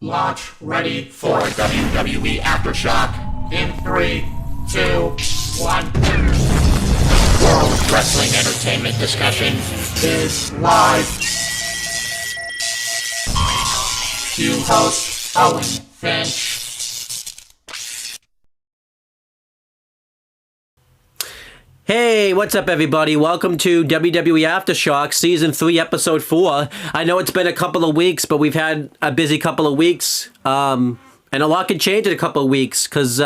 Launch ready for WWE Aftershock in 3, 2, 1. World Wrestling Entertainment Discussion is live. Cue host Owen Finch. Hey, what's up, everybody? Welcome to WWE Aftershock, Season 3, Episode 4. I know it's been a couple of weeks, but we've had a busy couple of weeks, and a lot can change in a couple of weeks, because,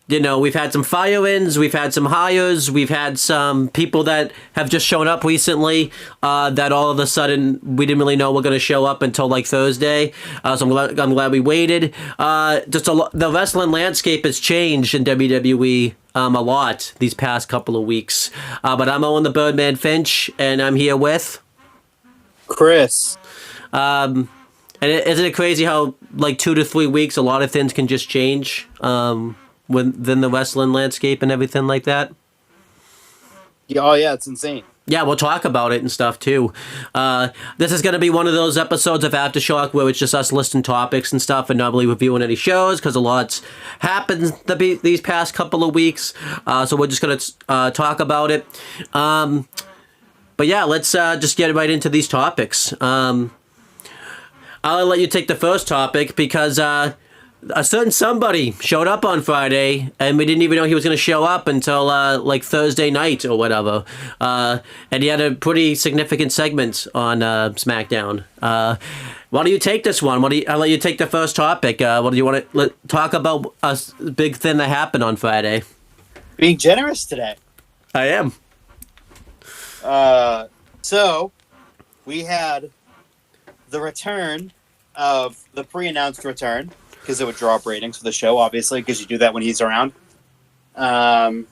we've had some fire-ins, we've had some hires, we've had some people that have just shown up recently, that all of a sudden we didn't really know were going to show up until, like, Thursday, so I'm glad we waited. The wrestling landscape has changed in WWE, a lot these past couple of weeks. But I'm Owen the Birdman Finch, and I'm here with Chris. And isn't it crazy how, like, 2 to 3 weeks, a lot of things can just change within the wrestling landscape and everything like that? Yeah, oh, yeah, it's insane. Yeah, we'll talk about it and stuff, too. This is going to be one of those episodes of Aftershock where it's just us listing topics and stuff and not really reviewing any shows because a lot's happened these past couple of weeks. So we're just going to talk about it. But yeah, let's just get right into these topics. I'll let you take the first topic because a certain somebody showed up on Friday, and we didn't even know he was going to show up until, like, Thursday night or whatever. And he had a pretty significant segment on SmackDown. Why don't you take this one? I'll let you take the first topic. What do you want to talk about? A big thing that happened on Friday. Being generous today. I am. So, we had the return of the pre-announced return, because it would drop ratings for the show, obviously, because you do that when he's around. The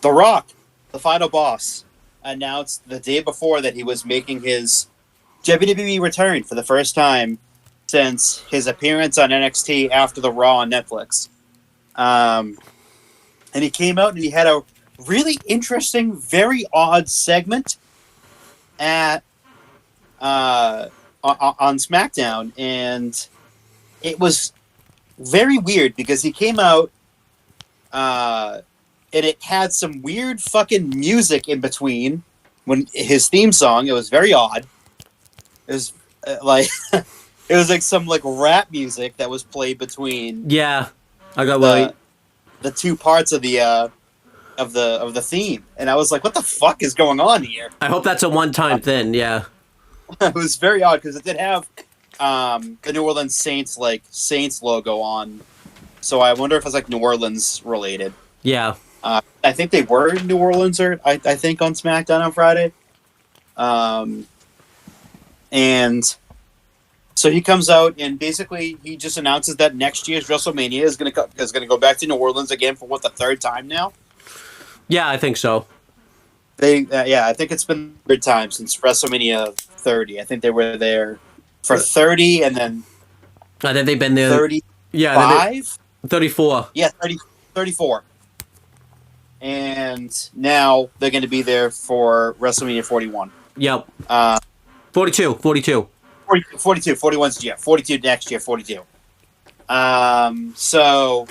Rock, the final boss, announced the day before that he was making his WWE return for the first time since his appearance on NXT after the Raw on Netflix. And he came out and he had a really interesting, very odd segment at on SmackDown, and it was very weird because he came out and it had some weird fucking music in between when his theme song. It was very odd. It was like it was like some like rap music that was played between. Yeah, I got the two parts of the theme, and I was like, "What the fuck is going on here?" I hope that's a one-time thing. Yeah, it was very odd because it did have the New Orleans Saints logo on, so I wonder if it's like New Orleans related. Yeah, I think they were in New Orleans, or I think on SmackDown on Friday. And so he comes out and basically he just announces that next year's WrestleMania is gonna go back to New Orleans again for the third time now. Yeah, I think so. I think it's been the third time since WrestleMania 30. I think they were there for 30, and then I think they've been there 35? Yeah, 34. Yeah, 34. And now they're going to be there for WrestleMania 41. Yep. 42. 42. 41's, yeah, 42 next year, 42. So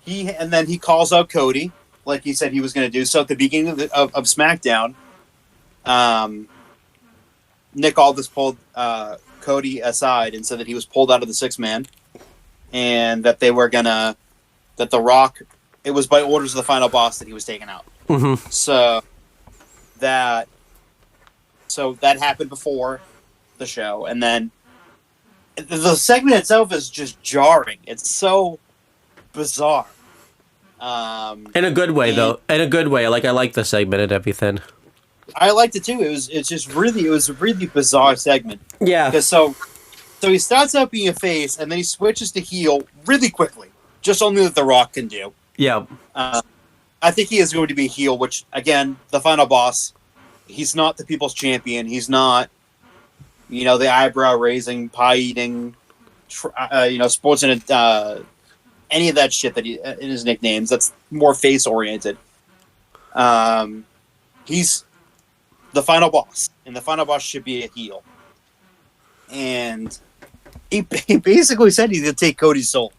he calls out Cody, like he said he was going to do. So at the beginning of SmackDown, Nick Aldis pulled Cody aside and said that he was pulled out of the six-man, and that they were that The Rock, it was by orders of the final boss that he was taken out. Mm-hmm. So that happened before the show, and then the segment itself is just jarring. It's so bizarre. In a good way, though. In a good way. Like, I like the segment and everything. I liked it too. It was a really bizarre segment. Yeah. Because so he starts out being a face, and then he switches to heel really quickly. Just something that The Rock can do. Yeah. I think he is going to be a heel, which, again, the final boss, he's not the people's champion. He's not, the eyebrow-raising, pie-eating, sports and any of that shit that in his nicknames. That's more face-oriented. He's the final boss, and the final boss should be a heel. And he basically said he's gonna take Cody's soul.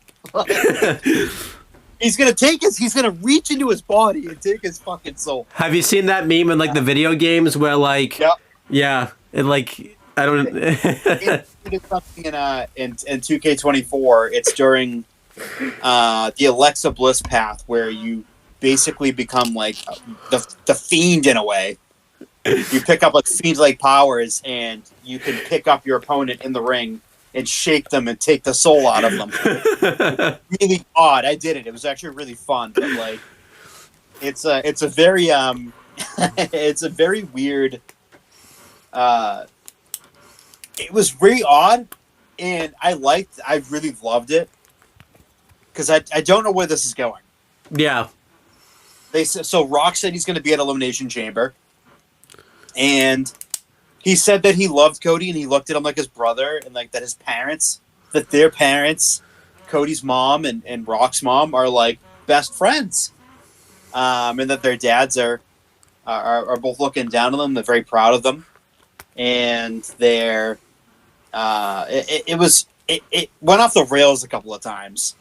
He's gonna reach into his body and take his fucking soul. Have you seen that meme in like the video games where like, Yep. yeah, it like I don't. He did something in 2K24. It's during the Alexa Bliss path where you basically become like the fiend in a way. You pick up like fiend-like powers, and you can pick up your opponent in the ring and shake them and take the soul out of them. Really odd. I did it. It was actually really fun. But like, it's a very it's a very weird. It was very odd, and I really loved it because I don't know where this is going. Yeah. So Rock said he's going to be at Elimination Chamber, and he said that he loved Cody and he looked at him like his brother, and like that their parents, Cody's mom and Rock's mom, are like best friends, and that their dads are both looking down on them. They're very proud of them, and they're it went off the rails a couple of times,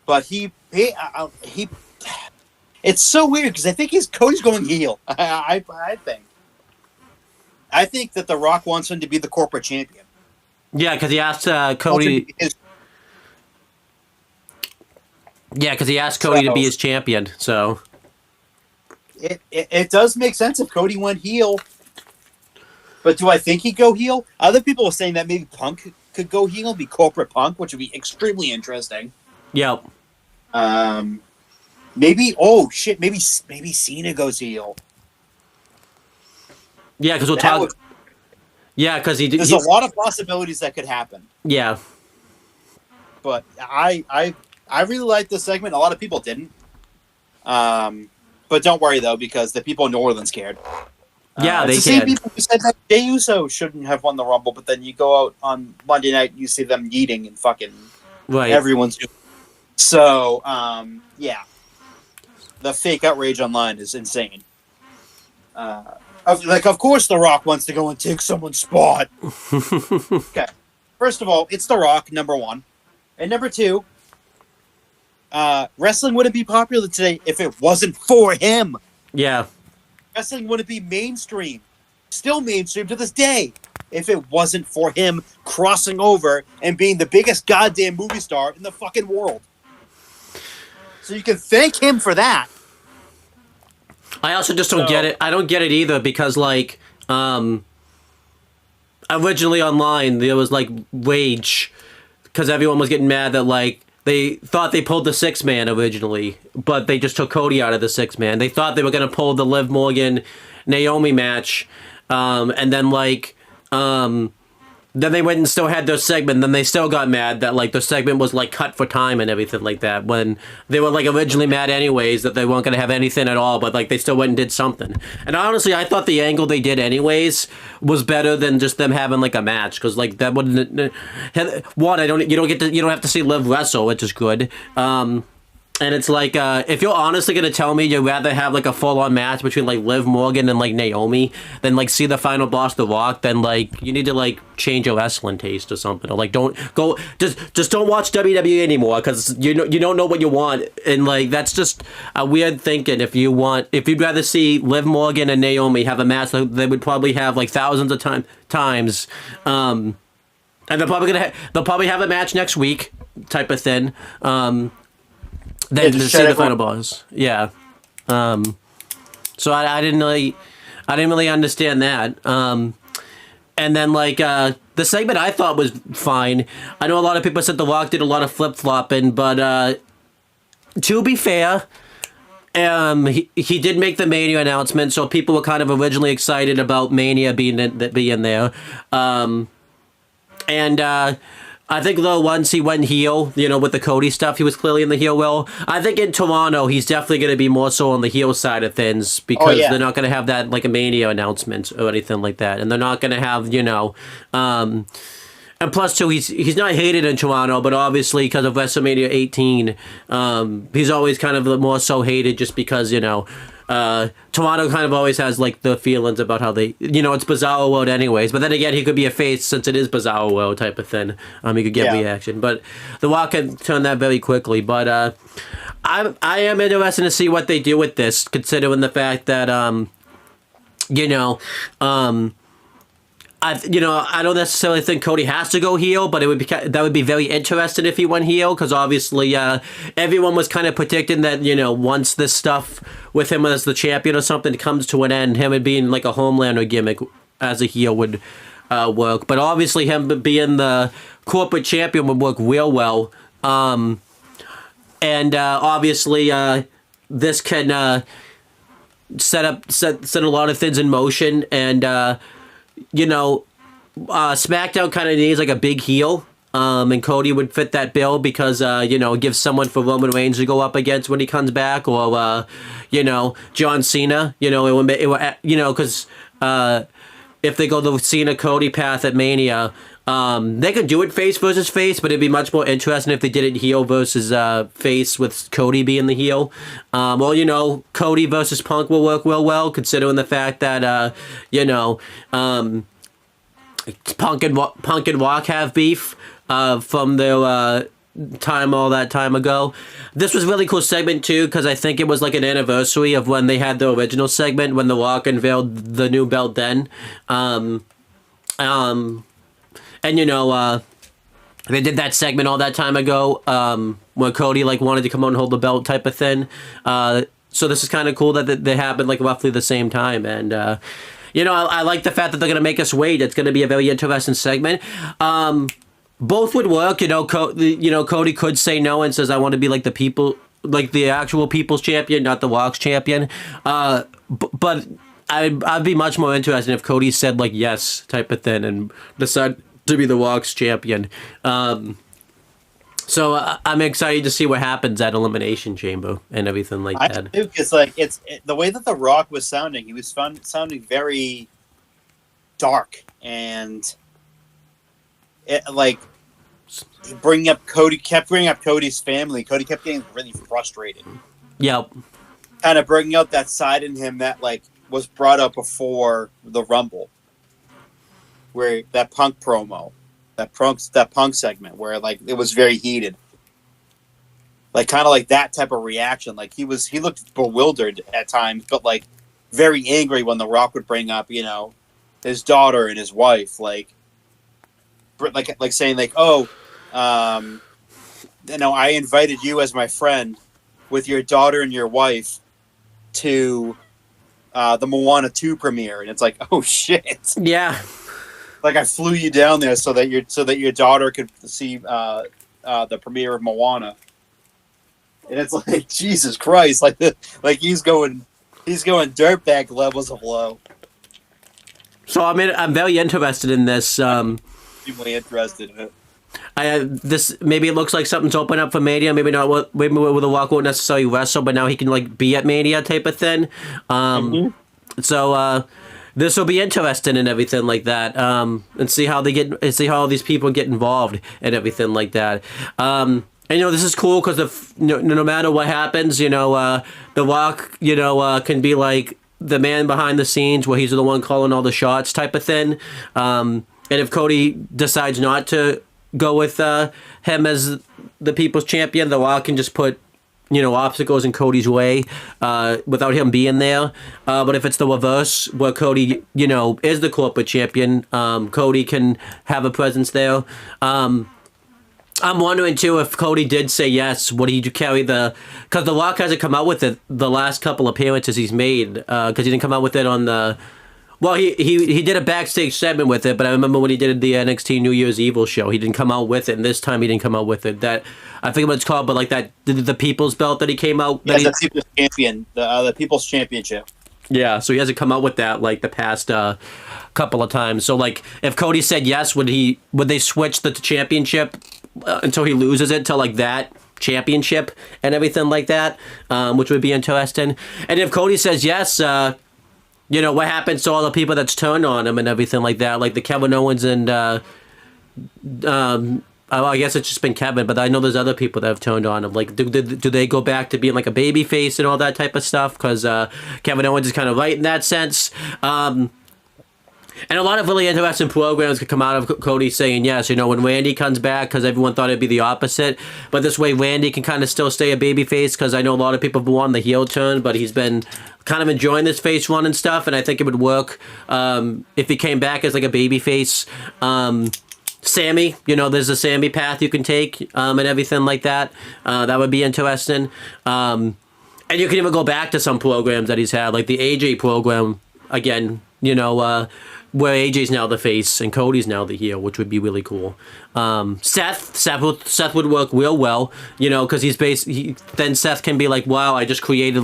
but he it's so weird because I think Cody's going heel. I think that The Rock wants him to be the corporate champion. Yeah, because he asked Cody. Yeah, because he asked Cody to be his champion. So it does make sense if Cody went heel. But do I think he'd go heel? Other people are saying that maybe Punk could go heel, be corporate Punk, which would be extremely interesting. Yep. Maybe. Oh shit! Maybe Cena goes heel. Yeah, because we'll talk. Yeah, because there's a lot of possibilities that could happen. Yeah. But I really liked this segment. A lot of people didn't. But don't worry though, because the people in New Orleans cared. Yeah, they it's the same people who said that Jey Uso shouldn't have won the Rumble, but then you go out on Monday night, you see them yeeting and fucking everyone's doing. So yeah, the fake outrage online is insane. Of course, The Rock wants to go and take someone's spot. Okay, first of all, it's The Rock, number one, and number two, wrestling wouldn't be popular today if it wasn't for him. Yeah. Wrestling wouldn't be mainstream, still mainstream to this day, if it wasn't for him crossing over and being the biggest goddamn movie star in the fucking world. So you can thank him for that. I also just don't get it. I don't get it either because, like, originally online there was like rage because everyone was getting mad that like they thought they pulled the 6-man originally, but they just took Cody out of the 6-man. They thought they were gonna pull the Liv Morgan Naomi match, and then like then they went and still had their segment. Then they still got mad that like the segment was like cut for time and everything like that. When they were like originally mad anyways that they weren't gonna have anything at all, but like they still went and did something. And honestly, I thought the angle they did anyways was better than just them having like a match because like that wouldn't. You don't have to see Liv wrestle, which is good. And it's like, if you're honestly going to tell me you'd rather have, like, a full-on match between, like, Liv Morgan and, like, Naomi than, like, see the final boss, The Rock, then, like, you need to, like, change your wrestling taste or something. Or, like, don't go... Just don't watch WWE anymore because you don't know what you want. And, like, that's just a weird thinking. If you'd rather see Liv Morgan and Naomi have a match, they would probably have, like, thousands of times. And they'll probably have a match next week type of thing. Then to see the final boss, yeah. So I didn't really understand that. And then like the segment I thought was fine. I know a lot of people said The Rock did a lot of flip flopping, but to be fair, he did make the Mania announcement, so people were kind of originally excited about Mania being there. I think, though, once he went heel, with the Cody stuff, he was clearly in the heel role. I think in Toronto, he's definitely going to be more so on the heel side of things because they're not going to have that, like, a Mania announcement or anything like that. And they're not going to have, and plus, too, he's not hated in Toronto, but obviously because of WrestleMania 18, he's always kind of more so hated just because, Toronto kind of always has like the feelings about how they, it's Bizarro World anyways. But then again, he could be a face since it is Bizarro World type of thing. He could get reaction, but The Rock can turn that very quickly. But I am interested to see what they do with this, considering the fact that I don't necessarily think Cody has to go heel, but that would be very interesting if he went heel, because obviously everyone was kind of predicting that once this stuff with him as the champion or something comes to an end, him being like a Homelander gimmick as a heel would work. But obviously him being the corporate champion would work real well. And obviously this can set a lot of things in motion, and SmackDown kind of needs like a big heel, and Cody would fit that bill because it gives someone for Roman Reigns to go up against when he comes back, or John Cena. Because if they go the Cena Cody path at Mania, they could do it face versus face, but it'd be much more interesting if they did it heel versus face, with Cody being the heel. Cody versus Punk will work real well, considering the fact that Punk and Rock have beef from their time all that time ago. This was a really cool segment too, because I think it was like an anniversary of when they had the original segment when The Rock unveiled the new belt then. They did that segment all that time ago, when Cody wanted to come out and hold the belt type of thing. So this is kind of cool that they happened roughly the same time, and I like the fact that they're gonna make us wait. It's gonna be a very interesting segment. Both would work. Cody could say no and says, "I want to be the people, the actual people's champion, not the Rock's champion." But I'd be much more interested if Cody said yes type of thing and decided to be the Rock's champion. So I'm excited to see what happens at Elimination Chamber and everything like that. I do, because the way that The Rock was sounding, he was sounding very dark, and kept bringing up Cody's family. Cody kept getting really frustrated. Yep. Kind of bringing out that side in him that was brought up before the Rumble, where that Punk promo, that Punk segment, where it was very heated, kind of that type of reaction. He looked bewildered at times, but very angry when The Rock would bring up his daughter and his wife, saying I invited you as my friend with your daughter and your wife to the Moana 2 premiere, and it's oh shit. Yeah. I flew you down there so that your daughter could see the premiere of Moana, and it's Jesus Christ, he's going dirtbag levels of low. So I'm very interested in this. Extremely interested in it. This maybe it looks like something's open up for Mania. Maybe not. Maybe The Rock won't necessarily wrestle, but now he can be at Mania type of thing. So this will be interesting and everything like that. And see how all these people get involved and everything like that. And this is cool because no matter what happens, The Rock, can be the man behind the scenes where he's the one calling all the shots type of thing. And if Cody decides not to go with him as the people's champion, The Rock can just put obstacles in Cody's way without him being there. But if it's the reverse, where Cody is the corporate champion, Cody can have a presence there. I'm wondering too, if Cody did say yes, would he carry because The Rock hasn't come out with it the last couple appearances he's made, because he didn't come out with it on the. Well, he did a backstage segment with it, but I remember when he did the NXT New Year's Evil show, he didn't come out with it, and this time he didn't come out with it. That I forget what it's called, but the People's Belt that he came out. Yeah, the People's Champion, the People's Championship. Yeah, so he hasn't come out with that the past couple of times. So if Cody said yes, would they switch the championship until he loses it to that championship and everything like that, which would be interesting. And if Cody says yes, what happens to all the people that's turned on him and everything like that, the Kevin Owens and I guess it's just been Kevin, but I know there's other people that have turned on him. Like, do they go back to being like a baby face and all that type of stuff? Because Kevin Owens is kind of right in that sense. And a lot of really interesting programs could come out of Cody saying yes. When Randy comes back, because everyone thought it'd be the opposite. But this way, Randy can kind of still stay a babyface, because I know a lot of people have wanted the heel turn, but he's been kind of enjoying this face run and stuff. And I think it would work if he came back as like a babyface. Sammy, there's a Sammy path you can take and everything like that. That would be interesting. And you can even go back to some programs that he's had, like the AJ program again. Where AJ's now the face and Cody's now the heel, which would be really cool. Seth would work real well, because then Seth can be like, wow, I just created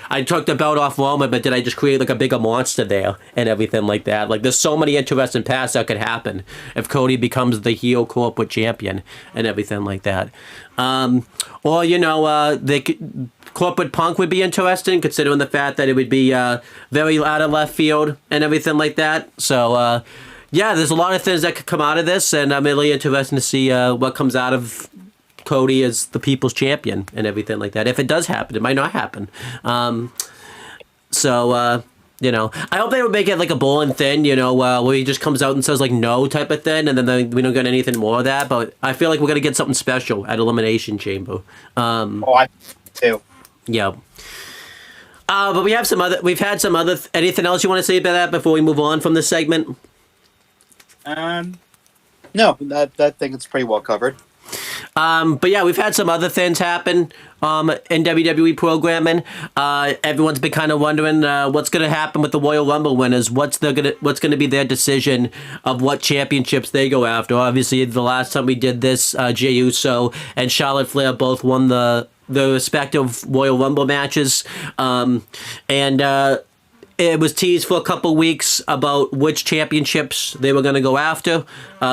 I took the belt off Roman, but did I just create like a bigger monster there and everything like that? Like, there's so many interesting paths that could happen if Cody becomes the heel corporate champion and everything like that. Or corporate Punk would be interesting, considering the fact that it would be very out of left field and everything like that. So, there's a lot of things that could come out of this, and I'm really interested to see what comes out of Cody as the people's champion and everything like that. If it does happen, it might not happen. I hope they would make it like a bowling thing, where he just comes out and says like no type of thing, and then we don't get anything more of that. But I feel like we're gonna get something special at Elimination Chamber. I do. Yeah. But we've had some other. Anything else you want to say about that before we move on from this segment? No, I think it's pretty well covered. But yeah, we've had some other things happen in WWE programming. Everyone's been kind of wondering what's going to happen with the Royal Rumble winners. What's going to be their decision of what championships they go after? Obviously, the last time we did this, Jey Uso and Charlotte Flair both won the respective Royal Rumble matches, and it was teased for a couple weeks about which championships they were going to go after.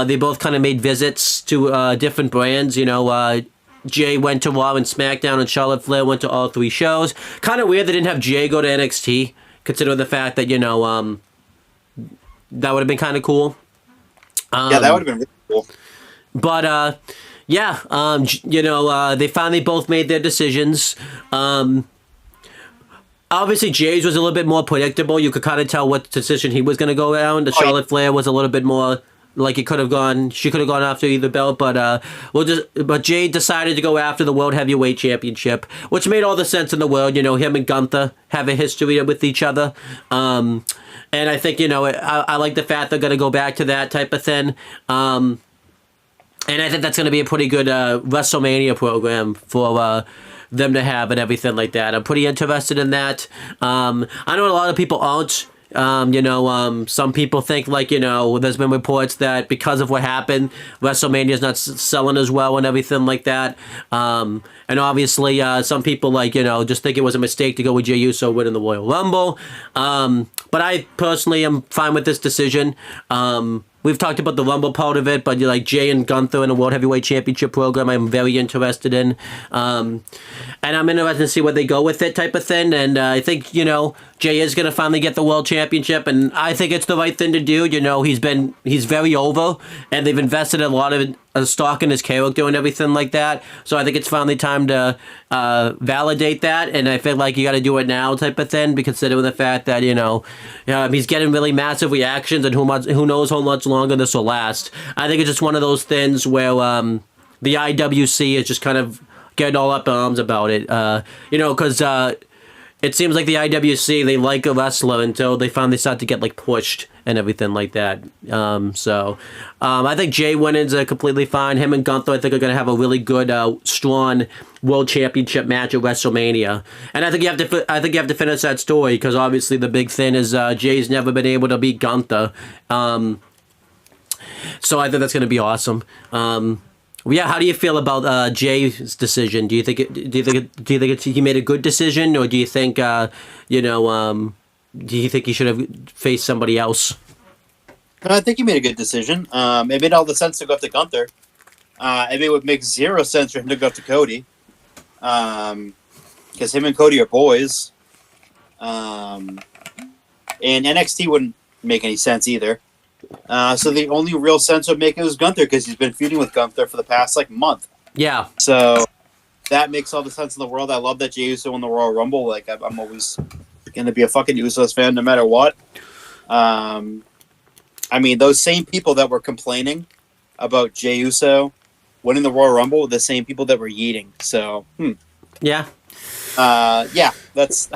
They both kind of made visits to different brands. Jay went to Raw and SmackDown, and Charlotte Flair went to all three shows. Kind of weird they didn't have Jay go to NXT, considering the fact that, that would have been kind of cool. Yeah, that would have been really cool. But, they finally both made their decisions. Obviously, Jay's was a little bit more predictable. You could kind of tell what decision he was going to go down. The Charlotte Flair was a little bit more like she could have gone after either belt, but Jay decided to go after the World Heavyweight Championship, which made all the sense in the world. Him and Gunther have a history with each other, and I think I like the fact they're going to go back to that type of thing. And I think that's going to be a pretty good WrestleMania program for them to have and everything like that. I'm pretty interested in that. I know a lot of people aren't. Some people think there's been reports that because of what happened, WrestleMania is not selling as well and everything like that. And obviously, some people just think it was a mistake to go with Jey Uso winning the Royal Rumble. But I personally am fine with this decision. We've talked about the Rumble part of it, but Jay and Gunther in the World Heavyweight Championship program, I'm very interested in. And I'm interested to see where they go with it type of thing. And I think, Jay is going to finally get the World Championship, and I think it's the right thing to do. He's very over, and they've invested a lot of stock in his character and everything like that. So I think it's finally time to validate that, and I feel like you got to do it now type of thing, considering the fact that, he's getting really massive reactions, and who knows how much longer this will last. I think it's just one of those things where the IWC is just kind of getting all up in arms about it, because it seems like the IWC, they like a wrestler until they finally start to get pushed and everything like that. I think Jay winning's completely fine. Him and Gunther, I think, are going to have a really good, strong World Championship match at WrestleMania. And I think you have to finish that story, because obviously the big thing is Jay's never been able to beat Gunther. So I think that's going to be awesome. Yeah, how do you feel about Jay's decision? Do you think he made a good decision, or do you think do you think he should have faced somebody else? I think he made a good decision. It made all the sense to go up to Gunther. It would make zero sense for him to go up to Cody, because him and Cody are boys. And NXT wouldn't make any sense either. So the only real sense would make it was Gunther because he's been feuding with Gunther for the past like month. Yeah. So that makes all the sense in the world. I love that Jey Uso won the Royal Rumble. Like I'm always going to be a fucking Usos fan no matter what. I mean, those same people that were complaining about Jey Uso winning the Royal Rumble were the same people that were yeeting. So, Yeah. yeah, that's.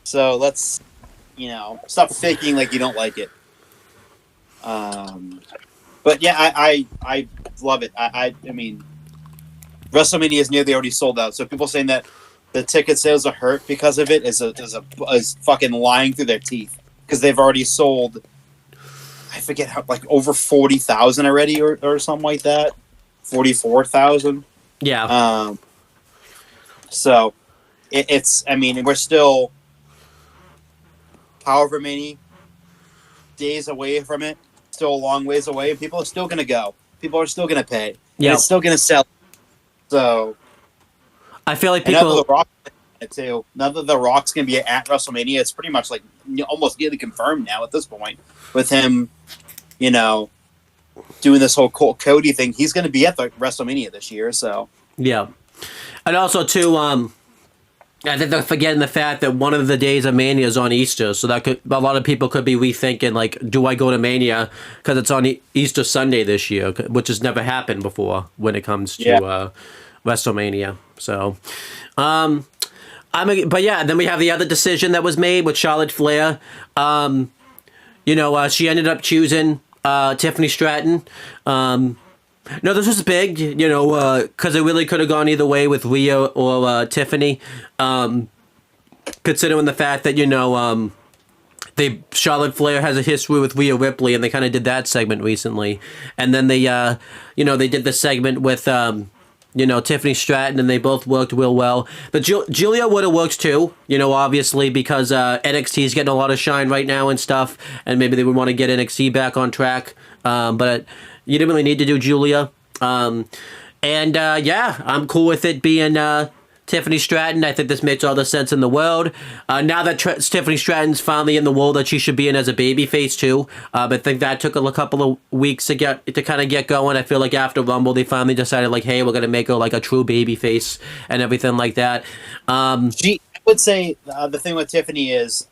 So let's, stop faking like you don't like it. But yeah, I love it. I mean, WrestleMania is nearly already sold out. So people saying that the ticket sales are hurt because of it is fucking lying through their teeth because they've already sold. I forget how, like over 40,000 already or something like that. 44,000. Yeah. So it's. I mean, we're still however many days away from it. Still a long ways away. People are still going to go. People are still going to pay. Yeah. And it's still going to sell. So I feel like and now that people. The Rock too. Now that The Rock's going to be at WrestleMania, it's pretty much like almost nearly confirmed now at this point. With him, doing this whole Cody thing, he's going to be at the WrestleMania this year. So Yeah. And also, too, I think they're forgetting the fact that one of the days of Mania is on Easter, so that a lot of people could be rethinking, like, do I go to Mania because it's on Easter Sunday this year, which has never happened before when it comes to WrestleMania. So, but yeah, then we have the other decision that was made with Charlotte Flair. She ended up choosing Tiffany Stratton. No, this was big, because it really could have gone either way with Rhea or Tiffany. Considering the fact that, Charlotte Flair has a history with Rhea Ripley, and they kind of did that segment recently. And then they did the segment with, Tiffany Stratton, and they both worked real well. But Julia would have worked too, obviously, because NXT is getting a lot of shine right now and stuff, and maybe they would want to get NXT back on track. But you didn't really need to do Julia. I'm cool with it being Tiffany Stratton. I think this makes all the sense in the world. Now that Tiffany Stratton's finally in the role that she should be in as a babyface too. I think that took a couple of weeks to kind of get going. I feel like after Rumble, they finally decided like, hey, we're gonna make her like a true babyface and everything like that. I would say the thing with Tiffany is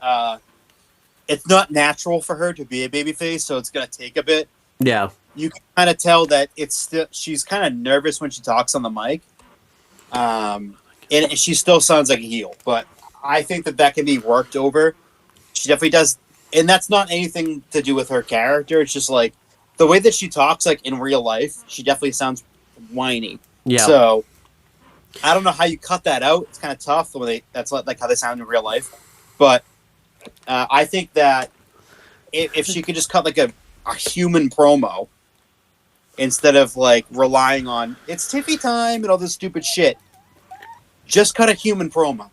it's not natural for her to be a babyface, so it's gonna take a bit. Yeah. You can kind of tell that she's kind of nervous when she talks on the mic. And she still sounds like a heel, but I think that can be worked over. She definitely does. And that's not anything to do with her character. It's just like the way that she talks, like in real life, she definitely sounds whiny. Yeah. So I don't know how you cut that out. It's kind of tough when that's like how they sound in real life. But I think that if she could just cut like a human promo, instead of like relying on it's Tiffy time and all this stupid shit, just cut a human promo.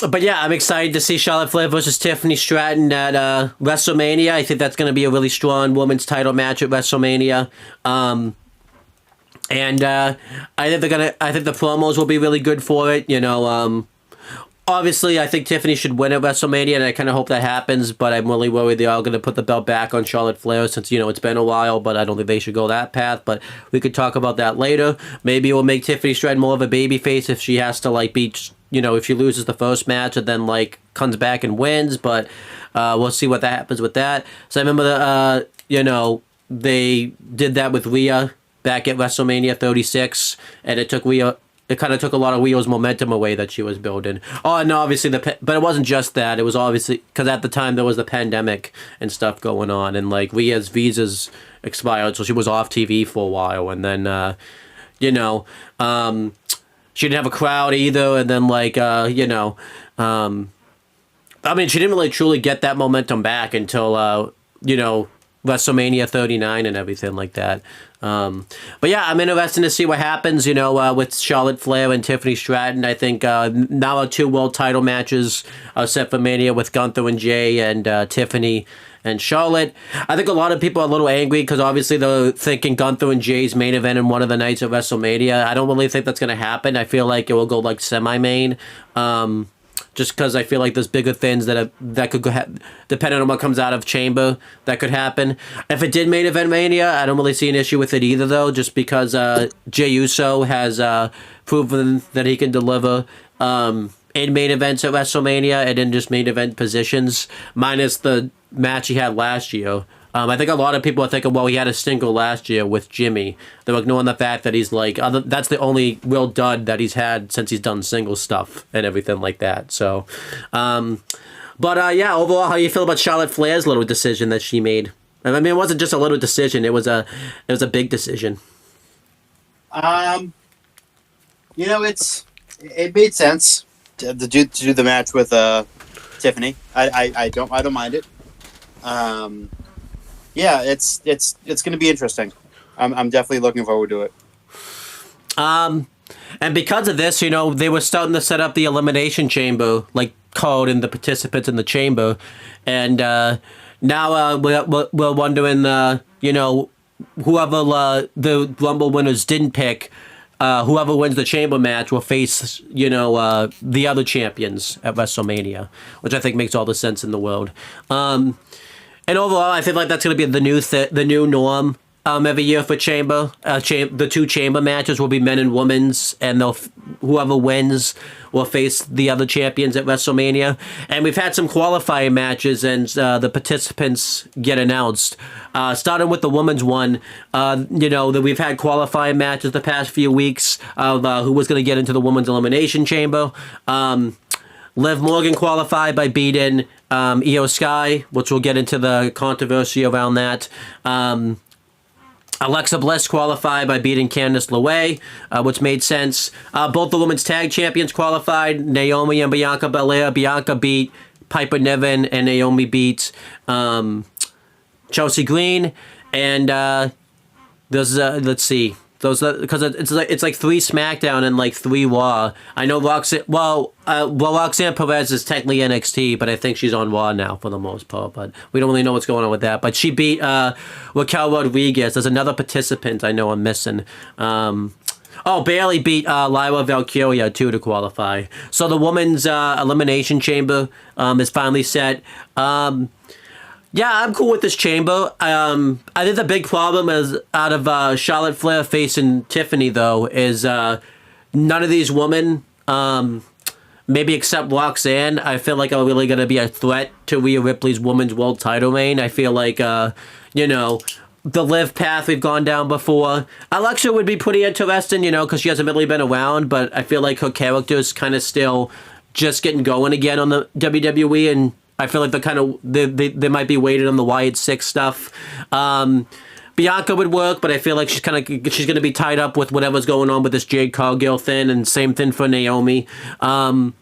But yeah, I'm excited to see Charlotte Flair versus Tiffany Stratton at WrestleMania. I think that's going to be a really strong women's title match at WrestleMania. I think the promos will be really good for it. Obviously, I think Tiffany should win at WrestleMania, and I kind of hope that happens, but I'm really worried they are going to put the belt back on Charlotte Flair since, it's been a while, but I don't think they should go that path, but we could talk about that later. Maybe it will make Tiffany Stratton more of a babyface if she has to, like, beat, if she loses the first match and then, like, comes back and wins, but we'll see what that happens with that. So I remember, they did that with Rhea back at WrestleMania 36, and it took Rhea... It kind of took a lot of Rhea's momentum away that she was building. Oh, and obviously, but it wasn't just that. It was obviously, because at the time there was the pandemic and stuff going on, and like Rhea's visas expired, so she was off TV for a while, and then, she didn't have a crowd either, and then like, she didn't really truly get that momentum back until, WrestleMania 39 and everything like that. But yeah, I'm interested to see what happens, with Charlotte Flair and Tiffany Stratton. I think now our 2 world title matches are set for Mania with Gunther and Jay and Tiffany and Charlotte. I think a lot of people are a little angry because obviously they're thinking Gunther and Jay's main event in one of the nights at WrestleMania. I don't really think that's going to happen. I feel like it will go like semi-main. just because I feel like there's bigger things that could go depending on what comes out of Chamber, that could happen. If it did main event Mania, I don't really see an issue with it either, though, just because Jey Uso has proven that he can deliver in main events at WrestleMania and in just main event positions, minus the match he had last year. I think a lot of people are thinking, well, he had a single last year with Jimmy. They're ignoring the fact that he's like, that's the only real dud that he's had since he's done single stuff and everything like that. So, yeah, overall, how do you feel about Charlotte Flair's little decision that she made? I mean, it wasn't just a little decision; it was a big decision. It made sense to do the match with Tiffany. I don't mind it. Yeah, it's going to be interesting. I'm definitely looking forward to it. And because of this, they were starting to set up the Elimination Chamber, like code and the participants in the chamber, and now we're wondering, whoever the Rumble winners didn't pick, whoever wins the chamber match will face, the other champions at WrestleMania, which I think makes all the sense in the world. And overall, I feel like that's going to be the new norm every year for Chamber. The two Chamber matches will be men and women's, and whoever wins will face the other champions at WrestleMania. And we've had some qualifying matches, and the participants get announced. Starting with the women's one, that we've had qualifying matches the past few weeks of who was going to get into the women's elimination chamber. Liv Morgan qualified by beating Io Sky, which we'll get into the controversy around that. Alexa Bliss qualified by beating Candice LeRae, which made sense. Both the women's tag champions qualified, Naomi and Bianca Belair. Bianca beat Piper Niven, and Naomi beat Chelsea Green. And there's, let's see. Because it's like 3 SmackDown and like 3 Raw. I know Roxanne Perez is technically NXT, but I think she's on Raw now for the most part. But we don't really know what's going on with that. But she beat Raquel Rodriguez. There's another participant I know I'm missing. Bailey beat Lyra Valkyria too to qualify. So the women's elimination chamber is finally set. Yeah, I'm cool with this chamber. I think the big problem is out of Charlotte Flair facing Tiffany, though, is none of these women, maybe except Roxanne, I feel like are really going to be a threat to Rhea Ripley's women's world title reign. I feel like, the Liv path we've gone down before. Alexa would be pretty interesting, because she hasn't really been around, but I feel like her character is kind of still just getting going again on the WWE, and I feel like they might be waiting on the Wyatt Six stuff. Bianca would work, but I feel like she's going to be tied up with whatever's going on with this Jade Cargill thing, and same thing for Naomi. And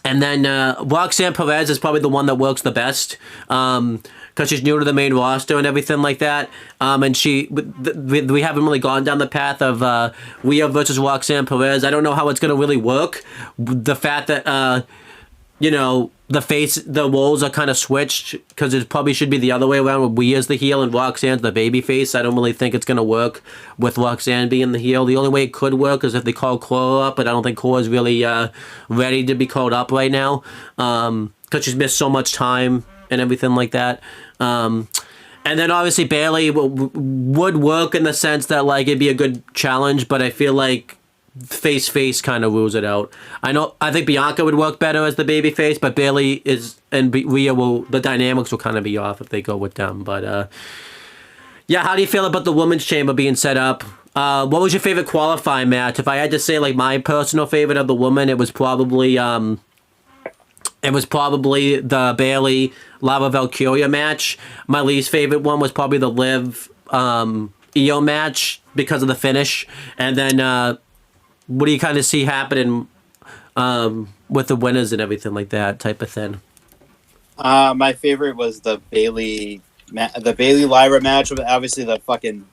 then Roxanne Perez is probably the one that works the best, because she's new to the main roster and everything like that. And we haven't really gone down the path of Rhea versus Roxanne Perez. I don't know how it's going to really work. The fact that the roles are kind of switched, because it probably should be the other way around, where Rhea's the heel and Roxanne's the baby face. I don't really think it's going to work with Roxanne being the heel. The only way it could work is if they call Cora up, but I don't think Cora's really ready to be called up right now, because she's missed so much time and everything like that. And then obviously Bayley would work in the sense that like it'd be a good challenge, but I feel like face kind of rules it out. I think Bianca would work better as the baby face, but Bayley and Rhea the dynamics will kind of be off if they go with them. But yeah, how do you feel about the women's chamber being set up? What was your favorite qualifying match? If I had to say like my personal favorite of the woman, it was probably the Bayley Lava Valkyria match. My least favorite one was probably the Liv Io match because of the finish. And then what do you kind of see happening with the winners and everything like that type of thing? My favorite was the Bayley Lyra match. Obviously, the fucking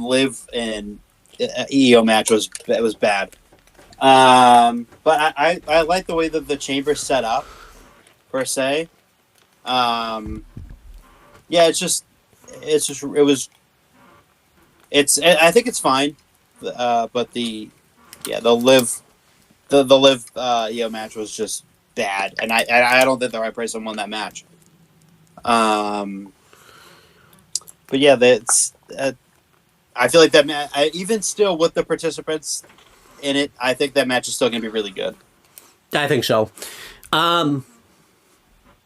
Liv and Io match was bad. But I like the way that the chamber's set up per se. Yeah, I think it's fine. But the Liv the live match was just bad, and I don't think the right person won that match. But yeah, that's I feel like that even still with the participants in it, I think that match is still going to be really good. I think so. And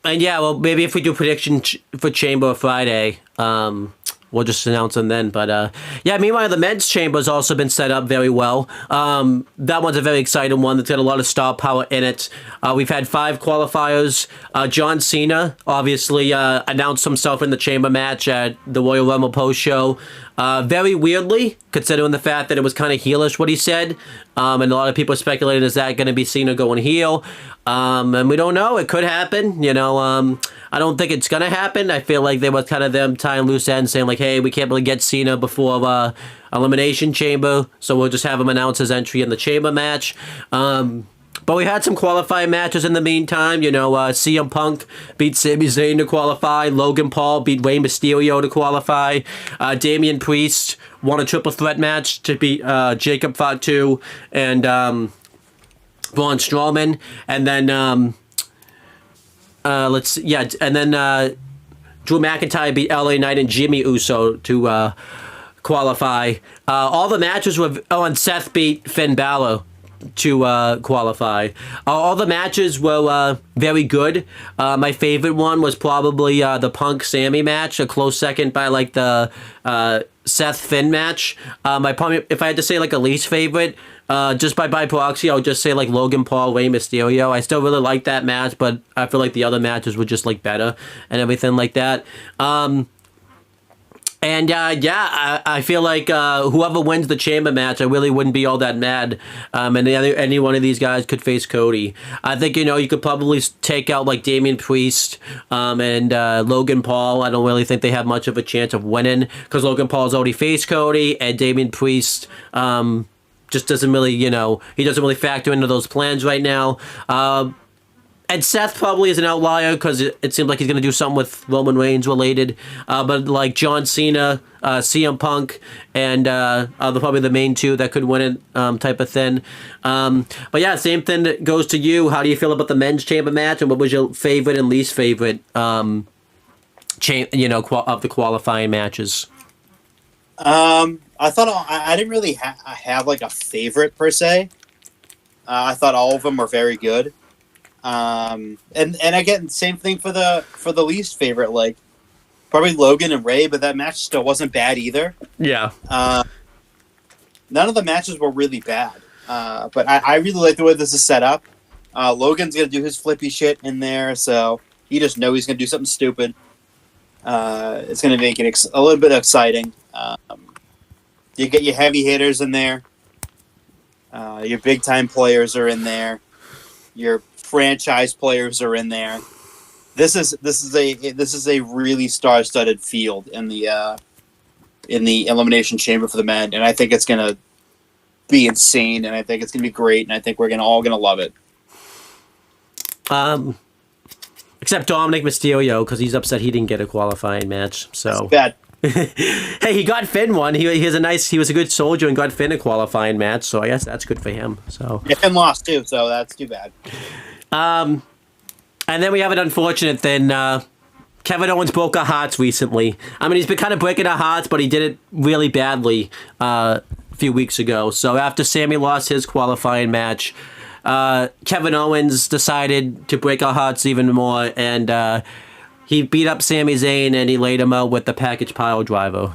yeah, well, maybe if we do prediction for Chamber Friday, we'll just announce them then. But yeah, meanwhile, the men's chamber has also been set up very well. That one's a very exciting one. That's got a lot of star power in it. We've had 5 qualifiers. John Cena obviously announced himself in the chamber match at the Royal Rumble post show. Very weirdly, considering the fact that it was kind of heelish what he said. And a lot of people speculated, is that going to be Cena going heel? And we don't know. It could happen. I don't think it's going to happen. I feel like they was kind of them tying loose ends, saying like, hey, we can't really get Cena before Elimination Chamber, so we'll just have him announce his entry in the Chamber match. But we had some qualifying matches in the meantime. CM Punk beat Sami Zayn to qualify. Logan Paul beat Rey Mysterio to qualify. Damian Priest won a triple threat match to beat Jacob Fatu and Braun Strowman. And then Drew McIntyre beat LA Knight and Jimmy Uso to qualify. All the matches were... Oh, and Seth beat Finn Balor to qualify. All the matches were very good. My favorite one was probably the Punk Sammy match, a close second by like the Seth Finn match. If I had to say like a least favorite, just by proxy, I would just say like Logan Paul, Rey Mysterio. I still really like that match, but I feel like the other matches were just like better and everything like that. I feel like whoever wins the chamber match, I really wouldn't be all that mad. And any one of these guys could face Cody. I think, you could probably take out like Damian Priest and Logan Paul. I don't really think they have much of a chance of winning because Logan Paul's already faced Cody, and Damian Priest just doesn't really, he doesn't really factor into those plans right now. And Seth probably is an outlier because it seems like he's going to do something with Roman Reigns related. But like John Cena, CM Punk, and are probably the main two that could win it type of thing. But yeah, same thing that goes to you. How do you feel about the men's chamber match? And what was your favorite and least favorite of the qualifying matches? I thought I didn't really have like a favorite per se. I thought all of them were very good. And again, same thing for the least favorite, like probably Logan and Ray, but that match still wasn't bad either. Yeah. None of the matches were really bad. But I really like the way this is set up. Logan's gonna do his flippy shit in there, so you just know he's gonna do something stupid. It's gonna make it a little bit exciting. You get your heavy hitters in there. Your big time players are in there. Your franchise players are in there. This is a really star-studded field in the Elimination Chamber for the men, and I think it's gonna be insane, and I think it's gonna be great, and I think we're all gonna love it. Except Dominic Mysterio, because he's upset he didn't get a qualifying match. So That's bad. Hey, he got Finn one. He was a good soldier and got Finn a qualifying match, so I guess that's good for him. So Yeah, Finn lost too, so that's too bad. And then we have an unfortunate thing. Kevin Owens broke our hearts recently. I mean, he's been kind of breaking our hearts, but he did it really badly a few weeks ago. So after Sami lost his qualifying match, Kevin Owens decided to break our hearts even more, and he beat up Sami Zayn and he laid him out with the package pile driver.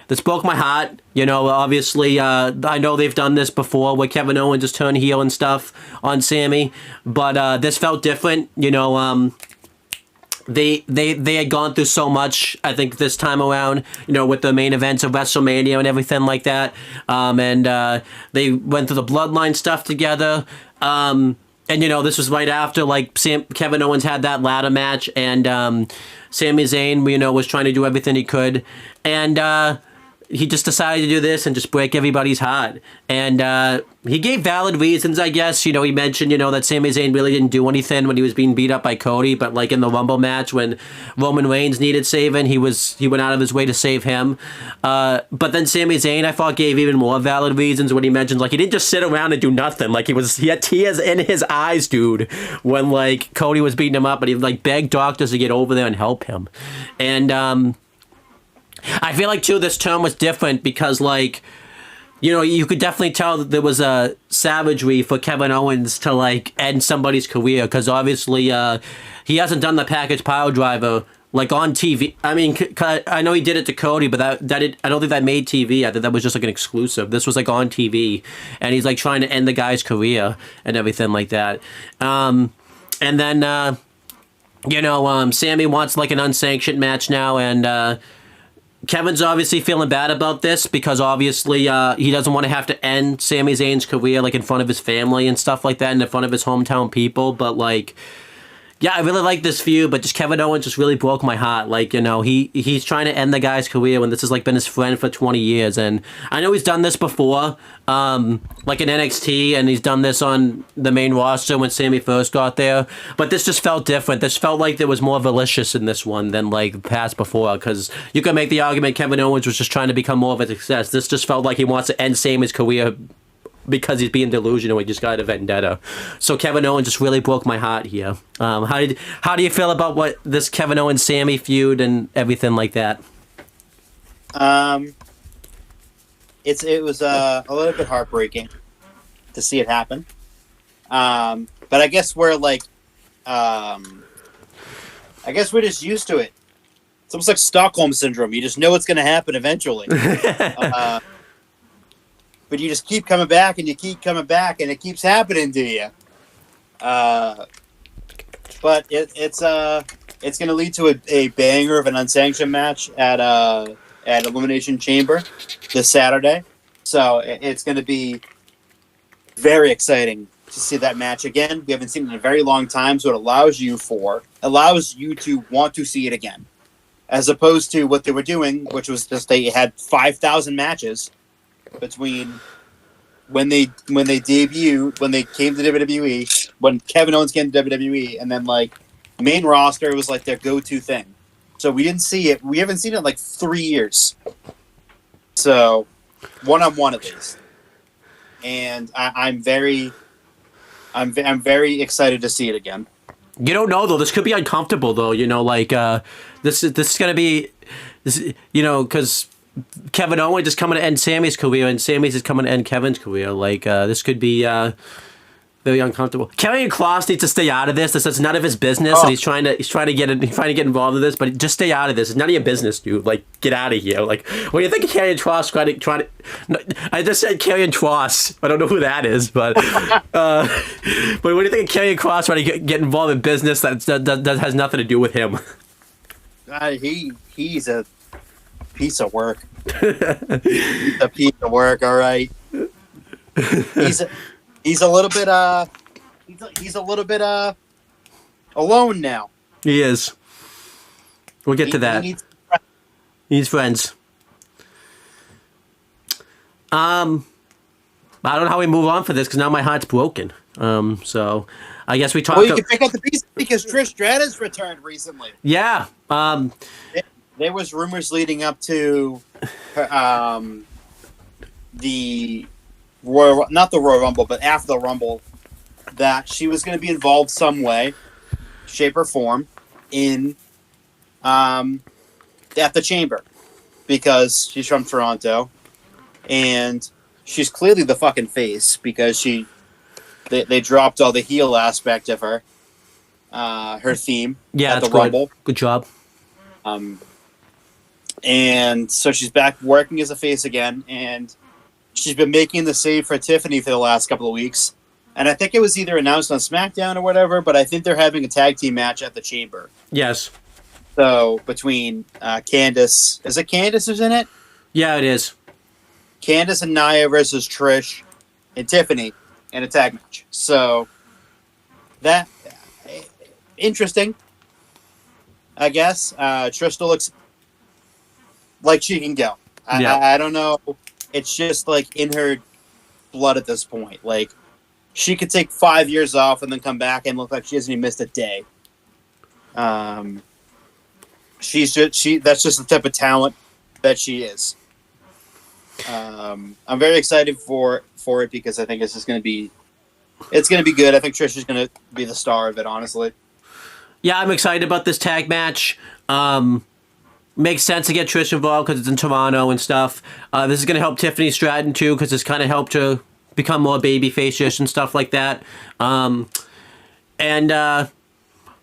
This broke my heart. Obviously, I know they've done this before where Kevin Owens just turned heel and stuff on Sami, but this felt different. They had gone through so much, I think, this time around, with the main events of WrestleMania and everything like that. And they went through the bloodline stuff together. And, this was right after, like, Kevin Owens had that ladder match, and Sami Zayn, was trying to do everything he could. And he just decided to do this and just break everybody's heart. And he gave valid reasons, I guess. You know, he mentioned, you know, that Sami Zayn really didn't do anything when he was being beat up by Cody, but like in the Rumble match when Roman Reigns needed saving, he went out of his way to save him. But then Sami Zayn, I thought, gave even more valid reasons when he mentioned, like, he didn't just sit around and do nothing. Like, he had tears in his eyes, dude, when, like, Cody was beating him up, and he, like, begged doctors to get over there and help him. And, I feel like, too, this term was different because, like, you know, you could definitely tell that there was a savagery for Kevin Owens to, like, end somebody's career because, obviously, he hasn't done the package pile driver, like, on TV. I mean, I know he did it to Cody, but I don't think that made TV. I think that was just, like, an exclusive. This was, like, on TV, and he's, like, trying to end the guy's career and everything like that. And then, you know, Sammy wants, like, an unsanctioned match now, and, Kevin's obviously feeling bad about this because obviously he doesn't want to have to end Sami Zayn's career like in front of his family and stuff like that and in front of his hometown people. But like, yeah, I really like this feud, but just Kevin Owens just really broke my heart. Like, you know, he's trying to end the guy's career when this has like been his friend for 20 years. And I know he's done this before, like in NXT, and he's done this on the main roster when Sammy first got there. But this just felt different. This felt like there was more malicious in this one than like the past before, because you could make the argument Kevin Owens was just trying to become more of a success. This just felt like he wants to end Sammy's career because he's being delusional. He just got a vendetta. So Kevin Owens just really broke my heart here. How do you feel about what this Kevin Owens Sammy feud and everything like that? It was a little bit heartbreaking to see it happen. But I guess we're like, I guess we're just used to it. It's almost like Stockholm syndrome. You just know it's going to happen eventually. But you just keep coming back and you keep coming back and it keeps happening to you. But it's going to lead to a banger of an unsanctioned match at Elimination Chamber this Saturday. So it's going to be very exciting to see that match again. We haven't seen it in a very long time, so it allows you to want to see it again, as opposed to what they were doing, which was just they had 5,000 matches between when they came to WWE, when Kevin Owens came to WWE, and then like main roster was like their go-to thing. So we didn't see it. We haven't seen it in like 3 years. So one-on-one at least, and I'm very excited to see it again. You don't know though. This could be uncomfortable though. You know, like this is gonna be you know, because Kevin Owens is coming to end Sammy's career, and Sammy's is coming to end Kevin's career. Like, this could be very uncomfortable. Karrion Kross needs to stay out of this. This is none of his business, and he's trying to get involved in this. But just stay out of this. It's none of your business, dude. Like, get out of here. Like, when you think of Karrion Kross trying to no, I just said Karrion Kross. I don't know who that is, but but when you think of Karrion Kross trying to get involved in business that has nothing to do with him. He's a piece of work. He's a piece of work, all right. He's a little bit alone now. He is. We'll get to that. He needs friends. I don't know how we move on for this because now my heart's broken. So I guess we talk. Well, you can pick up the pieces because Trish Stratus returned recently. Yeah. There was rumors leading up to the not the Royal Rumble, but after the Rumble, that she was going to be involved some way, shape or form in at the Chamber, because she's from Toronto and she's clearly the fucking face because they dropped all the heel aspect of her theme at the Rumble. Good job. And so she's back working as a face again, and she's been making the save for Tiffany for the last couple of weeks. And I think it was either announced on SmackDown or whatever, but I think they're having a tag team match at the Chamber. Yes. So between Candice, is it Candice who's in it? Yeah, it is. Candice and Nia versus Trish and Tiffany in a tag match. So that interesting, I guess. Trish still looks like she can go. I don't know. It's just like in her blood at this point. Like she could take 5 years off and then come back and look like she hasn't even missed a day. That's just the type of talent that she is. I'm very excited for it because I think it's just going to be good. I think Trish is going to be the star of it, honestly. Yeah, I'm excited about this tag match. Makes sense to get Trish involved because it's in Toronto and stuff. This is going to help Tiffany Stratton too because it's kind of helped her become more babyface-ish and stuff like that. I mean, the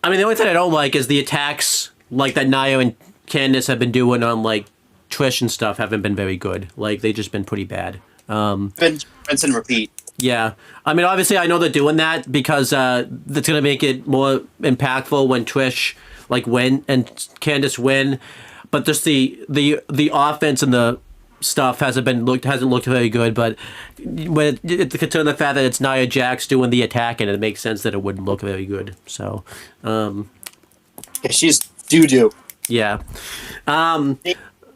only thing I don't like is the attacks like that Nia and Candice have been doing on like Trish and stuff haven't been very good. Like they've just been pretty bad. Been rinse and repeat. Yeah. I mean, obviously I know they're doing that because that's going to make it more impactful when Trish like win and Candice win. But just the offense and the stuff hasn't looked very good. But when it's considering the fact that it's Nia Jax doing the attack, and it makes sense that it wouldn't look very good. So, she's doo-doo. Yeah.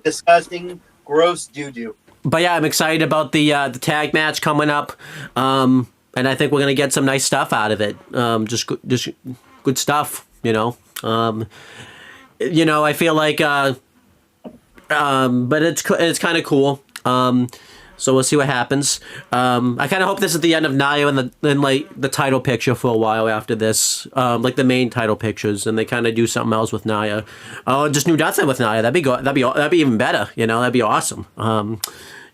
Disgusting, gross doo-doo. But yeah, I'm excited about the tag match coming up, and I think we're gonna get some nice stuff out of it. Just good stuff, you know. I feel like, but it's kind of cool. So we'll see what happens. I kind of hope this is the end of Nia in the title picture for a while after this, like the main title pictures, and they kind of do something else with Nia. Just new nothing with Nia. That'd be even better. That'd be awesome.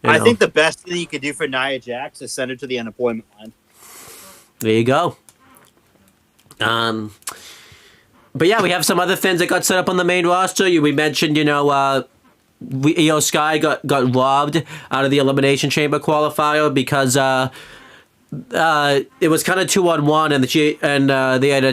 I think the best thing you could do for Nia Jax is send her to the unemployment line. There you go. But yeah, we have some other things that got set up on the main roster. We mentioned, Io Sky got robbed out of the Elimination Chamber qualifier because it was kind of 2-on-1, and they had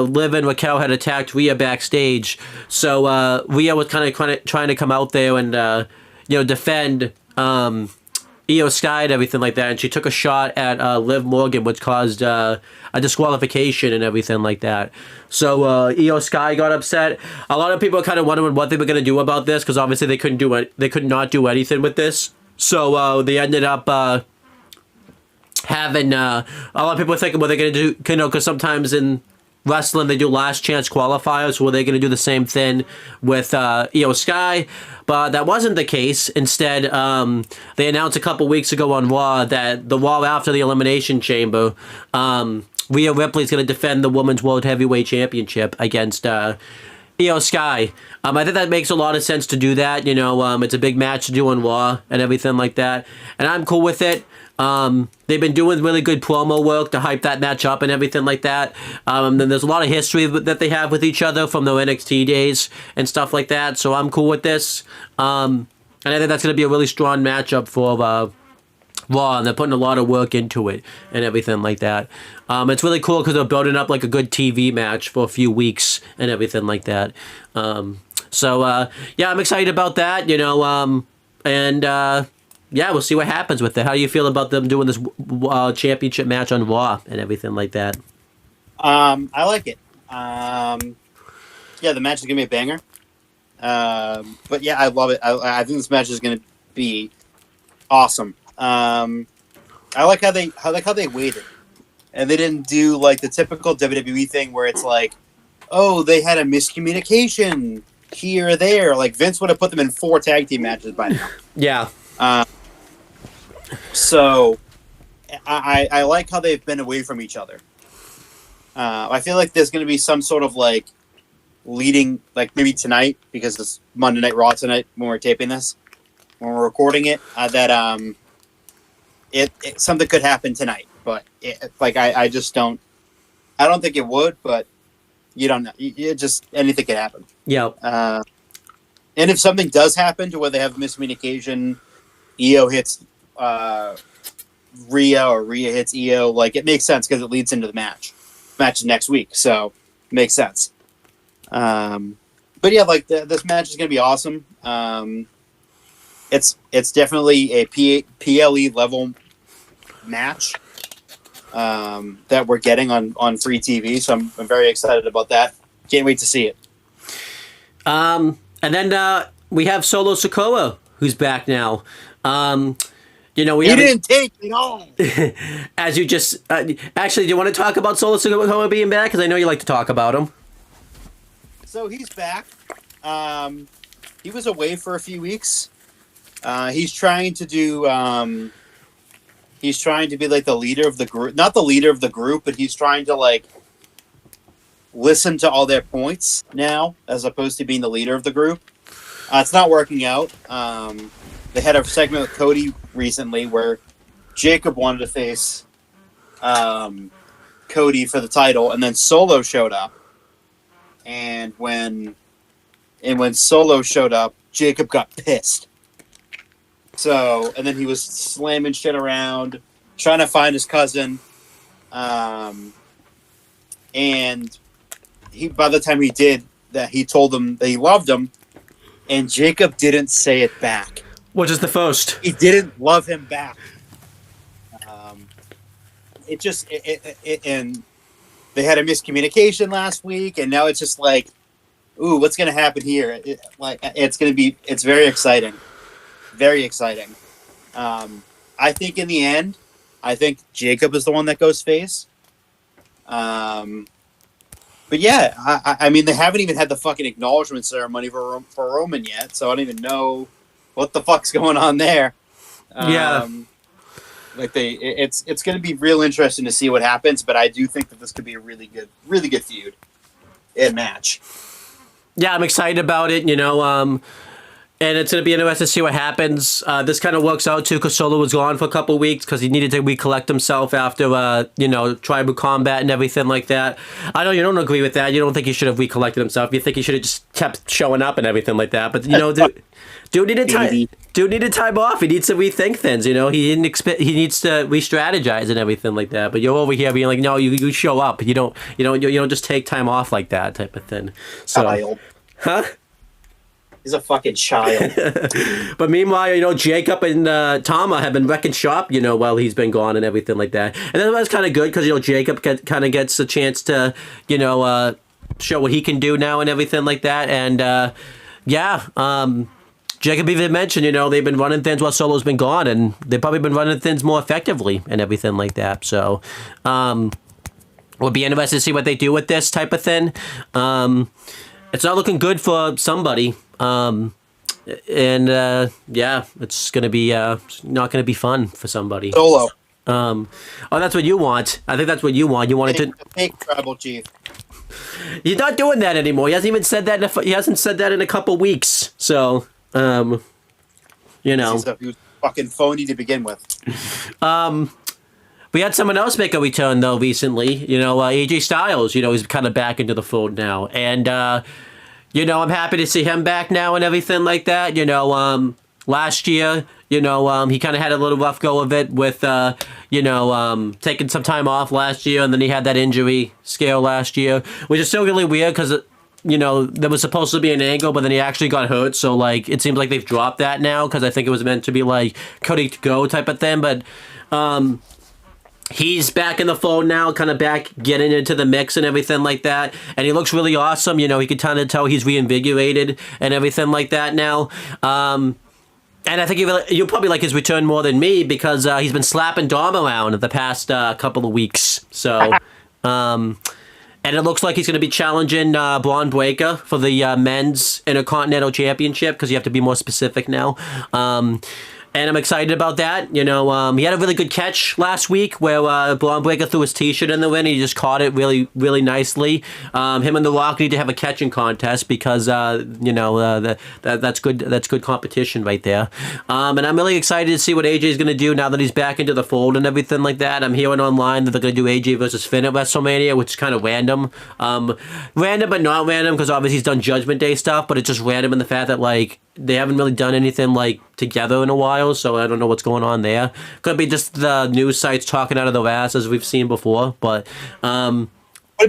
Liv and Raquel had attacked Rhea backstage. So Rhea was kind of trying to come out there and defend Io Sky and everything like that, and she took a shot at Liv Morgan, which caused a disqualification and everything like that. So Io Sky got upset. A lot of people are kind of wondering what they were going to do about this because obviously they could not do anything with this. So they ended up having a lot of people are thinking what they're going to do, because sometimes in wrestling they do last chance qualifiers. So were they going to do the same thing with Io Sky? But that wasn't the case. Instead, they announced a couple weeks ago on Raw that the Raw after the Elimination Chamber, Rhea Ripley is going to defend the Women's World Heavyweight Championship against Io Sky. I think that makes a lot of sense to do that. It's a big match to do on Raw and everything like that, and I'm cool with it. They've been doing really good promo work to hype that match up and everything like that. Then there's a lot of history that they have with each other from their NXT days and stuff like that. So I'm cool with this. And I think that's going to be a really strong matchup for Raw, and they're putting a lot of work into it and everything like that. It's really cool because they're building up like a good TV match for a few weeks and everything like that. So I'm excited about that, yeah, we'll see what happens with it. How do you feel about them doing this championship match on Raw and everything like that? I like it. The match is gonna be a banger. But yeah, I love it. I think this match is gonna be awesome. I like how they waited, and they didn't do like the typical WWE thing where it's like, oh, they had a miscommunication here or there. Like Vince would have put them in 4 tag team matches by now. Yeah. So I like how they've been away from each other. I feel like there's going to be some sort of like leading, like maybe tonight, because it's Monday Night Raw tonight when we're taping this, when we're recording it, that something could happen tonight. But I just don't. I don't think it would, but you don't know. Just anything could happen. Yeah. And if something does happen to where they have miscommunication, Io hits Rhea or Rhea hits Io, like it makes sense because it leads into the match. Match is next week, so it makes sense. But yeah, like this match is gonna be awesome. It's definitely a PLE level match that we're getting on free TV, so I'm very excited about that. Can't wait to see it. And then we have Solo Sikoa who's back now. You know, we He haven't- didn't take it all. as you just actually, do you want to talk about Solo Sikoa being back? Because I know you like to talk about him. So he's back. He was away for a few weeks. He's trying to do. He's trying to be like the leader of the group, not the leader of the group, but he's trying to like listen to all their points now, as opposed to being the leader of the group. It's not working out. They had a segment with Cody recently where Jacob wanted to face Cody for the title, and then Solo showed up. And when Solo showed up, Jacob got pissed. So, and then he was slamming shit around, trying to find his cousin. And he, by the time he did that, he told him that he loved him, and Jacob didn't say it back. Which is the first. He didn't love him back. And they had a miscommunication last week, and now it's just like, ooh, what's going to happen here? It's very exciting. Very exciting. I think in the end, I think Jacob is the one that goes face. But yeah, I mean, they haven't even had the fucking acknowledgement ceremony for Roman yet, so I don't even know what the fuck's going on there. Yeah. It's going to be real interesting to see what happens, but I do think that this could be a really good feud and match. Yeah, I'm excited about it, you know, and it's going to be interesting to see what happens. This kind of works out, too, because Solo was gone for a couple of weeks because he needed to recollect himself after, tribal combat and everything like that. I know you don't agree with that. You don't think he should have recollected himself. You think he should have just kept showing up and everything like that. But, you know, dude needed time off. He needs to rethink things, you know. He needs to re-strategize and everything like that. But you're over here being like, no, you show up. You don't just take time off like that type of thing. So, Child. Huh? He's a fucking child. But meanwhile, you know, Jacob and Tama have been wrecking shop, you know, while he's been gone and everything like that. And that was kind of good because, you know, Jacob kind of gets a chance to, you know, show what he can do now and everything like that. And, Jacob even mentioned, you know, they've been running things while Solo's been gone, and they've probably been running things more effectively and everything like that. So, we'll be interested to see what they do with this type of thing. It's not looking good for somebody. It's going to be not going to be fun for somebody. Solo. That's what you want. I think that's what you want. You wanted to take tribal chief. He's not doing that anymore. He hasn't even said that. He hasn't said that in a couple weeks. So, you know, He was fucking phony to begin with. We had someone else make a return, though, recently. You know, AJ Styles, you know, he's kind of back into the fold now. And, you know, I'm happy to see him back now and everything like that. You know, last year, you know, he kind of had a little rough go of it with, taking some time off last year. And then he had that injury scare last year, which is still really weird because, you know, there was supposed to be an angle, but then he actually got hurt. So, like, it seems like they've dropped that now because I think it was meant to be, like, Cody to go type of thing. But, he's back in the fold now, kind of back getting into the mix and everything like that. And he looks really awesome. You know, you can kind of tell he's reinvigorated and everything like that now. And I think you'll probably like his return more than me because he's been slapping Dom around the past couple of weeks. So, and it looks like he's going to be challenging Braun Breaker for the men's Intercontinental Championship because you have to be more specific now. And I'm excited about that. You know, he had a really good catch last week where Braun Breaker threw his T-shirt in the wind. He just caught it really, really nicely. Him and The Rock need to have a catching contest because, that's good. That's good competition right there. And I'm really excited to see what AJ is going to do now that he's back into the fold and everything like that. I'm hearing online that they're going to do AJ versus Finn at WrestleMania, which is kind of random. Random but not random because obviously he's done Judgment Day stuff, but it's just random in the fact that, like, they haven't really done anything like together in a while, so I don't know what's going on there. Could be just the news sites talking out of their ass as we've seen before, but I'd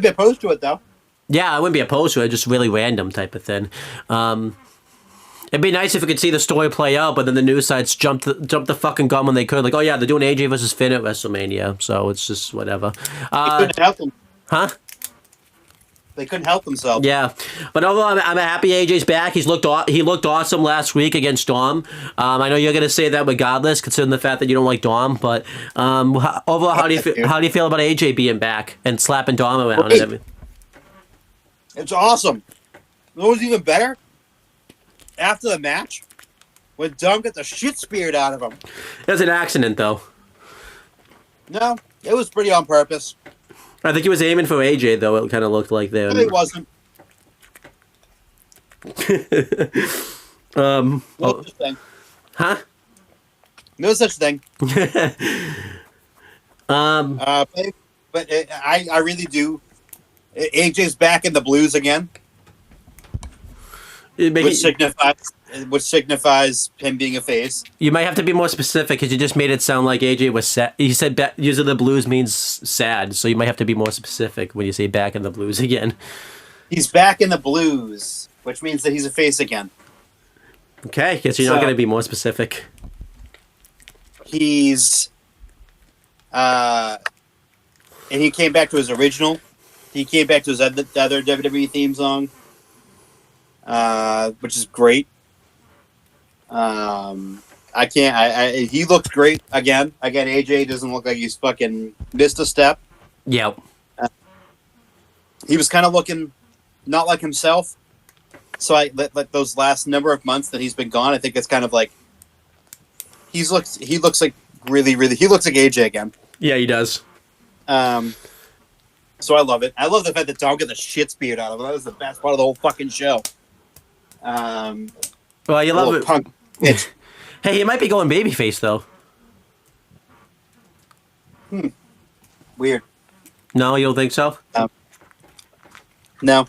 be opposed to it though. Yeah, I wouldn't be opposed to it. Just really random type of thing. It'd be nice if we could see the story play out, but then the news sites jumped the fucking gun when they could. Like, oh yeah, they're doing AJ versus Finn at WrestleMania, so it's just whatever. They couldn't have them. Huh? They couldn't help themselves. Yeah, but overall, I'm happy AJ's back. He looked awesome last week against Dom. I know you're gonna say that regardless, considering the fact that you don't like Dom. But overall, how do you feel about AJ being back and slapping Dom around and everything? It's awesome. What was even better? After the match, when Dom got the shit speared out of him. It was an accident, though. No, it was pretty on purpose. I think he was aiming for AJ, though. It kind of looked like there. No, it wasn't. No such thing. Huh? No such thing. I really do. AJ's back in the blues again, which signifies him being a face. You might have to be more specific because you just made it sound like AJ was sad. You said using the blues means sad, so you might have to be more specific when you say back in the blues again. He's back in the blues, which means that he's a face again. Okay, guess you're not going to be more specific. He's, and he came back to his original. He came back to his other WWE theme song, which is great. He looked great again. AJ doesn't look like he's fucking missed a step. Yep. He was kind of looking not like himself. So like those last number of months that he's been gone, I think it's kind of like he looks like really he looks like AJ again. Yeah, he does. So I love it. I love the fact that Dom got the shit speared out of him. That was the best part of the whole fucking show. Well, you love it. Punk bitch. Hey, he might be going babyface though. Weird. No, you don't think so? No.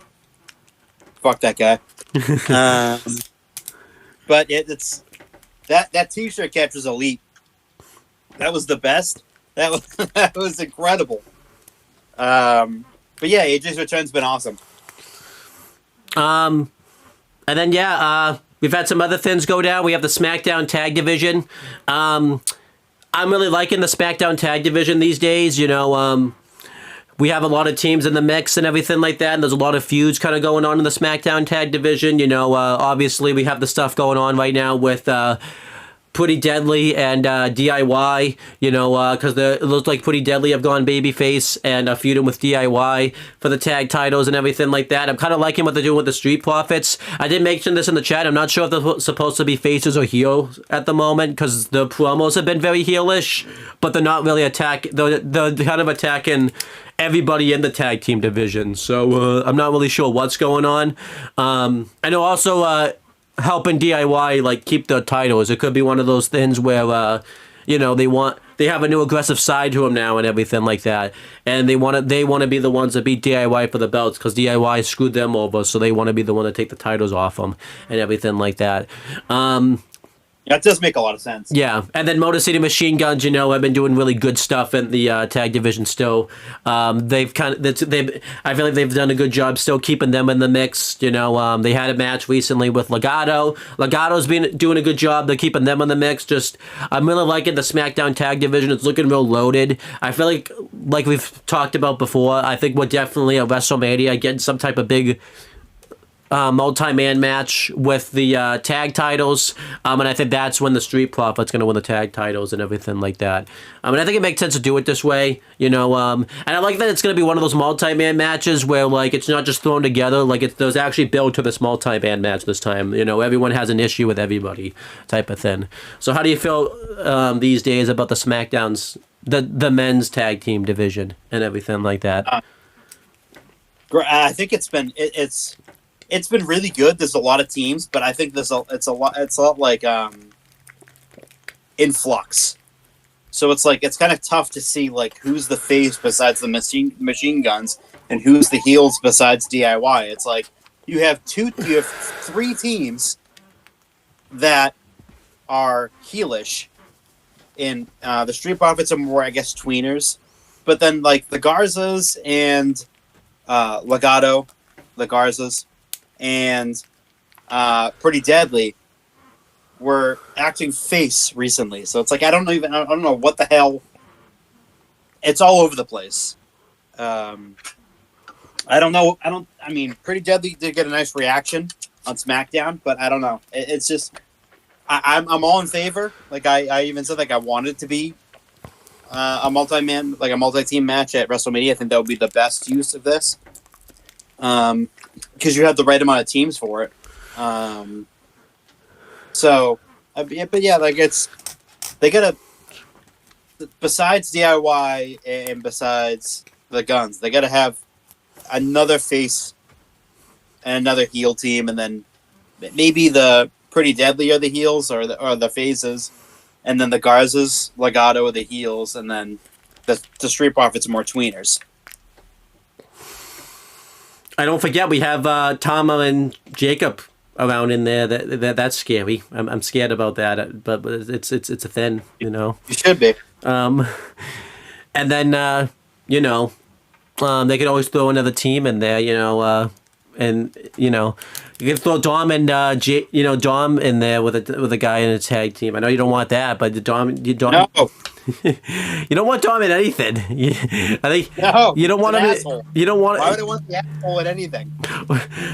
Fuck that guy. But it's that T-shirt catch was elite. That was the best. That was incredible. But yeah, AJ's return's been awesome. And then we've had some other things go down. We have the SmackDown Tag Division. I'm really liking the SmackDown Tag Division these days. You know, we have a lot of teams in the mix and everything like that, and there's a lot of feuds kind of going on in the SmackDown Tag Division. You know, obviously we have the stuff going on right now with Pretty Deadly and DIY, you know, because it looks like Pretty Deadly have gone babyface and feuding with DIY for the tag titles and everything like that. I'm kind of liking what they're doing with the Street Profits. I did mention this in the chat. I'm not sure if they're supposed to be faces or heels at the moment because the promos have been very heelish, but they're not really they're kind of attacking everybody in the tag team division. So I'm not really sure what's going on. I know also helping DIY like keep the titles. It could be one of those things where you know they have a new aggressive side to them now and everything like that, and they want to be the ones that beat DIY for the belts because DIY screwed them over, so they want to be the one to take the titles off them and everything like that. That does make a lot of sense. Yeah, and then Motor City Machine Guns, you know, have been doing really good stuff in the tag division still. I feel like they've done a good job still keeping them in the mix. You know, they had a match recently with Legado. Legato's been doing a good job. They're keeping them in the mix. I'm really liking the SmackDown tag division. It's looking real loaded. I feel like we've talked about before, I think we're definitely at WrestleMania getting some type of big multi-man match with the tag titles, and I think that's when the Street Profits going to win the tag titles and everything like that. And I think it makes sense to do it this way, you know. And I like that it's going to be one of those multi-man matches where like it's not just thrown together, like there's actually build to this multi-man match this time. You know, everyone has an issue with everybody, type of thing. So how do you feel these days about the SmackDowns, the men's tag team division and everything like that? I think it's been really good. There's a lot of teams, but I think it's a lot like in flux. So it's kind of tough to see like who's the face besides the machine guns and who's the heels besides DIY. It's like you have three teams that are heelish. In the Street Profits are more, I guess, tweeners, but then like the Garzas and Legado, the Garzas. And Pretty Deadly were acting face recently, so it's like I don't know what the hell. It's all over the place. I don't know. I mean, Pretty Deadly did get a nice reaction on SmackDown, but I don't know. It's just I'm all in favor. Like I even said, like I wanted it to be a multi-team match at WrestleMania. I think that would be the best use of this, because you have the right amount of teams for it. But yeah, like they gotta, besides DIY and besides the Guns, they gotta have another face and another heel team, and then maybe the Pretty Deadly are the heels or the faces, and then the Garzas, Legado are the heels, and then the Street Profits are more tweeners. I don't forget we have Tama and Jacob around in there. That's scary. I'm scared about that, but it's a thing, you know. You should be. And then they could always throw another team in there, and you can throw Dom and Dom in there with a guy in a tag team. I know you don't want that, but you don't. No. You don't want Dom in anything. I think No. you don't want him. You don't want. Why would I want the asshole in anything?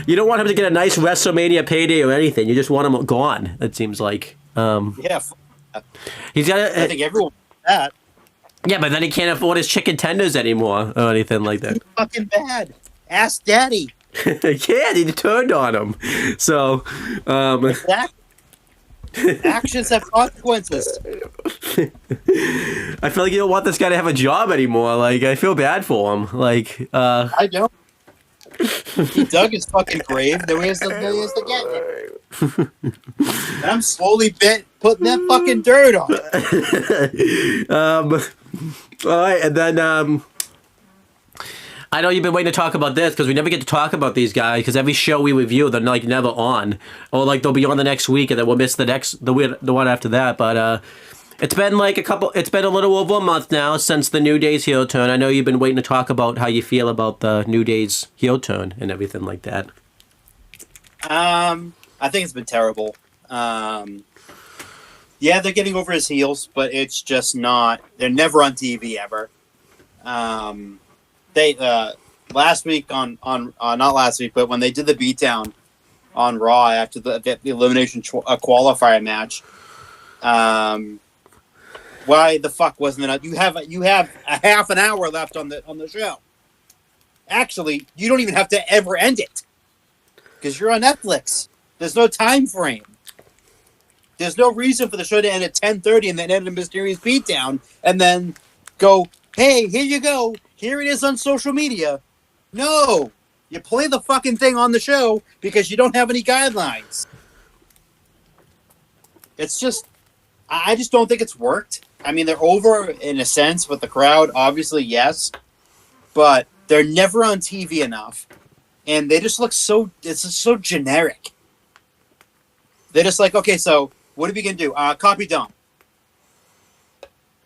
You don't want him to get a nice WrestleMania payday or anything. You just want him gone. It seems like. Yeah. He's got. I think everyone wants that. Yeah, but then he can't afford his chicken tenders anymore or anything like that. He's fucking bad. Ask Daddy. Yeah, he turned on him. So, Exactly. Actions have consequences. I feel like you don't want this guy to have a job anymore. Like, I feel bad for him. Like, I don't. He dug his fucking grave. Then he has to get it. And I'm slowly putting that fucking dirt on it. All right, and then I know you've been waiting to talk about this because we never get to talk about these guys because every show we review they're like never on, or like they'll be on the next week and then we'll miss the one after that. But it's been it's been a little over a month now since the New Day's heel turn. I know you've been waiting to talk about how you feel about the New Day's heel turn and everything like that. I think it's been terrible. Yeah, they're getting over his heels, but it's just not. They're never on TV ever. They last week on not last week, but when they did the beatdown on Raw after the elimination qualifier match, why the fuck wasn't it? You have a half an hour left on the show. Actually, you don't even have to ever end it because you're on Netflix. There's no time frame. There's no reason for the show to end at 10:30 and then end a mysterious beatdown and then go, hey, here you go. Here it is on social media. No. You play the fucking thing on the show because you don't have any guidelines. It's just, I just don't think it's worked. I mean, they're over in a sense with the crowd, obviously, yes. But they're never on TV enough. And they just look it's just so generic. They're just like, okay, so what are we going to do? Copy Dom.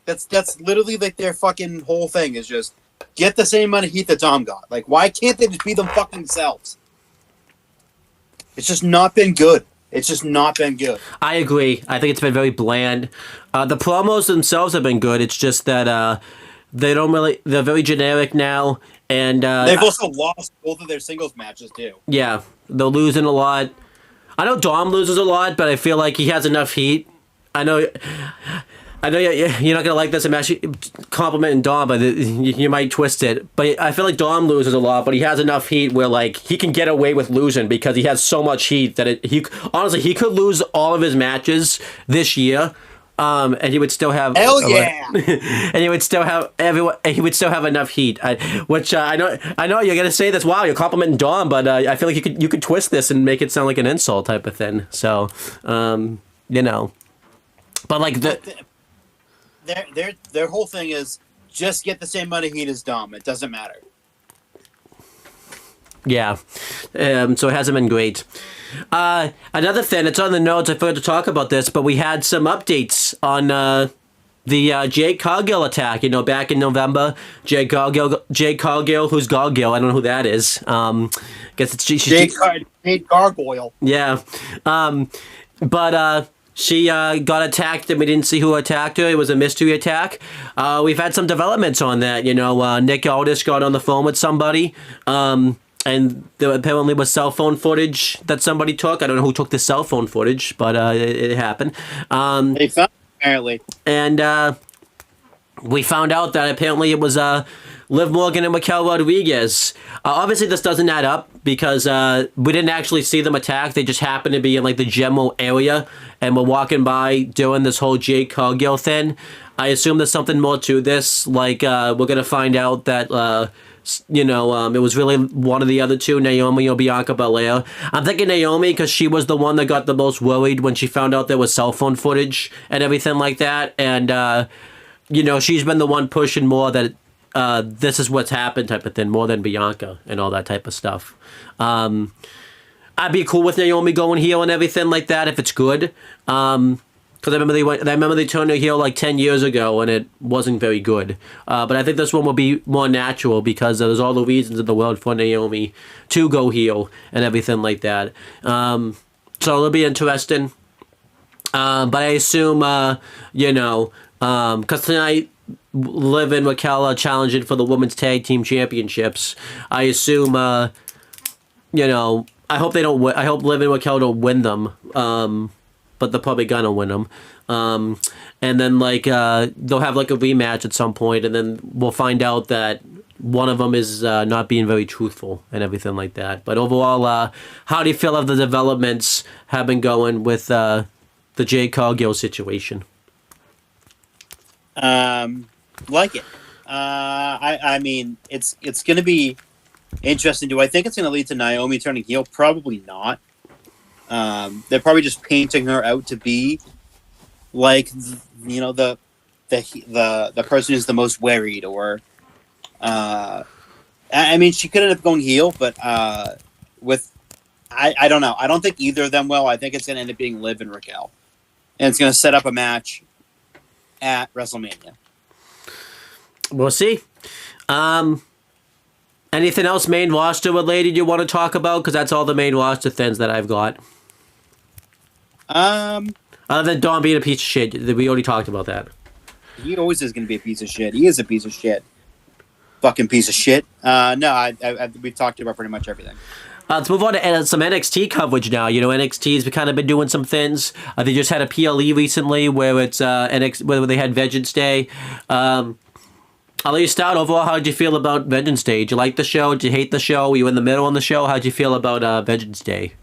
That's literally like their fucking whole thing is just get the same amount of heat that Dom got. Like, why can't they just be them fucking selves? It's just not been good. It's just not been good. I agree. I think it's been very bland. The promos themselves have been good. It's just that they're very generic now. And they've also lost both of their singles matches too. Yeah, they're losing a lot. I know Dom loses a lot, but I feel like he has enough heat. I know you're not gonna like this. I'm actually complimenting Dom, but you might twist it. But I feel like Dom loses a lot, but he has enough heat where like he can get away with losing because he has so much heat that he could lose all of his matches this year, and he would still have and he would still have He would still have enough heat. I know you're gonna say this. Wow, you're complimenting Dom, but I feel like you could twist this and make it sound like an insult type of thing. So, but like Their whole thing is just get the same amount of heat as Dom. It doesn't matter. Yeah. So it hasn't been great. Another thing, it's on the notes. I forgot to talk about this, but we had some updates on the Jade Cargill attack. Back in November, Jade Cargill, who's Gargill? I don't know who that is. Guess it's Jade Gargoyle. Yeah. But She got attacked and we didn't see who attacked her. It was a mystery attack. We've had some developments on that. Nick Aldis got on the phone with somebody. And there apparently was cell phone footage that somebody took. I don't know who took the cell phone footage, but it happened. They found apparently. And we found out that apparently it was Liv Morgan and Raquel Rodriguez. Obviously, this doesn't add up because we didn't actually see them attack. They just happened to be in like the general area and were walking by doing this whole Jade Cargill thing. I assume there's something more to this. Like we're gonna find out that it was really one of the other two, Naomi or Bianca Belair. I'm thinking Naomi because she was the one that got the most worried when she found out there was cell phone footage and everything like that. And she's been the one pushing more that this is what's happened type of thing, more than Bianca and all that type of stuff. I'd be cool with Naomi going heel and everything like that if it's good. Because I remember they turned her heel like 10 years ago and it wasn't very good. But I think this one will be more natural because there's all the reasons in the world for Naomi to go heel and everything like that. So it'll be interesting. But I assume, because tonight Liv and Raquel are challenging for the Women's Tag Team Championships. I assume, I hope they don't. I hope Liv and Raquel don't win them. But they're probably gonna win them. And then they'll have like a rematch at some point, and then we'll find out that one of them is not being very truthful and everything like that. But overall, how do you feel of the developments have been going with the Jade Cargill situation? Like it. I mean, it's going to be interesting. Do I think it's going to lead to Naomi turning heel? Probably not. They're probably just painting her out to be like, the person who's the most worried, or I mean, she could end up going heel, but I don't know. I don't think either of them will. I think it's going to end up being Liv and Raquel, and it's going to set up a match at WrestleMania. We'll see. Anything else main roster related you want to talk about? Because that's all the main roster things that I've got. Other than Don being a piece of shit, we already talked about that. He always is going to be a piece of shit. He is a piece of shit. Fucking piece of shit. No, we've talked about pretty much everything. Let's move on to some NXT coverage now. NXT's kind of been doing some things. They just had a PLE recently where it's where they had Vengeance Day. I'll let you start. Overall, how did you feel about Vengeance Day? Did you like the show? Did you hate the show? Were you in the middle on the show? How did you feel about Vengeance Day?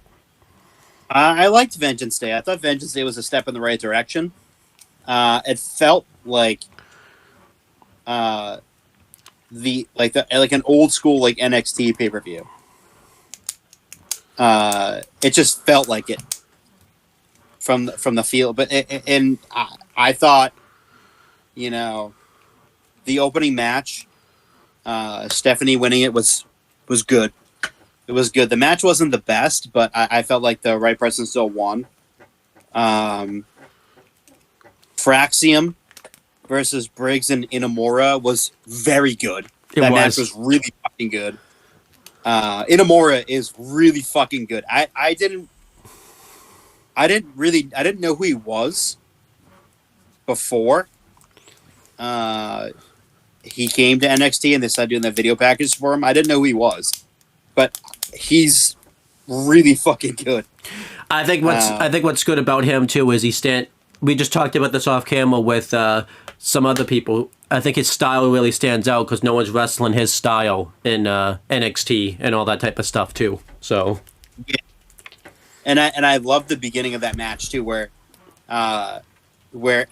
I liked Vengeance Day. I thought Vengeance Day was a step in the right direction. It felt like an old school NXT pay-per-view. It just felt like it from the feel, but I thought, the opening match, Stephanie winning it was good. It was good. The match wasn't the best, but I felt like the right person still won. Fraxium versus Briggs and Inamura was very good. That match was really fucking good. Inamura is really fucking good. I didn't know who he was before he came to NXT and they started doing that video package for him. I didn't know who he was, but he's really fucking good. I think what's good about him too is we just talked about this off camera with some other people. I think his style really stands out because no one's wrestling his style in NXT and all that type of stuff too. So, yeah. And I love the beginning of that match too, where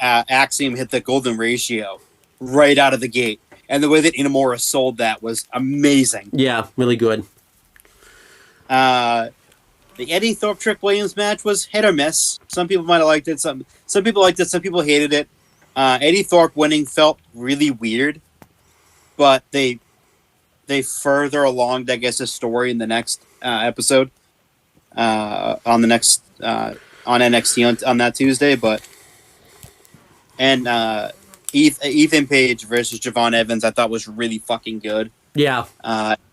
Axiom hit the golden ratio right out of the gate, and the way that Inamura sold that was amazing. Yeah, really good. The Eddie Thorpe Trick Williams match was hit or miss. Some people might have liked it. Some people liked it. Some people hated it. Eddie Thorpe winning felt really weird, but they further along, I guess, his story in the next episode on NXT on that Tuesday. And Ethan Page versus Javon Evans, I thought was really fucking good. Yeah,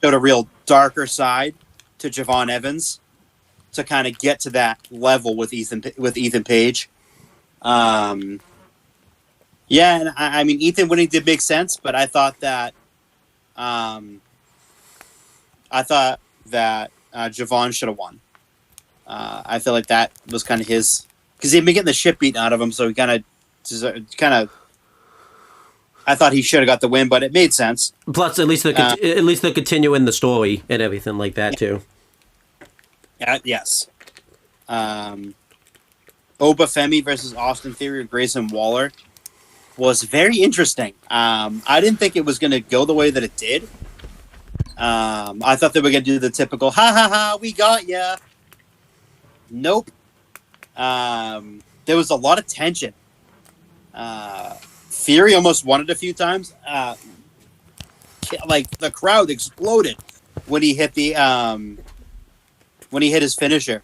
showed a real darker side to Javon Evans to kind of get to that level with Ethan Page. Yeah, and I mean, Ethan winning did make sense, but I thought that Javon should have won. I feel like that was kind of his, because he'd been getting the shit beaten out of him, so he kind of. I thought he should have got the win, but it made sense. Plus, at least they're continuing the story and everything like that too. Yes. Oba Femi versus Austin Theory or Grayson Waller was very interesting. I didn't think it was going to go the way that it did. I thought they were going to do the typical "ha ha ha, we got ya." Nope. There was a lot of tension. Theory almost won it a few times. Like the crowd exploded when he hit his finisher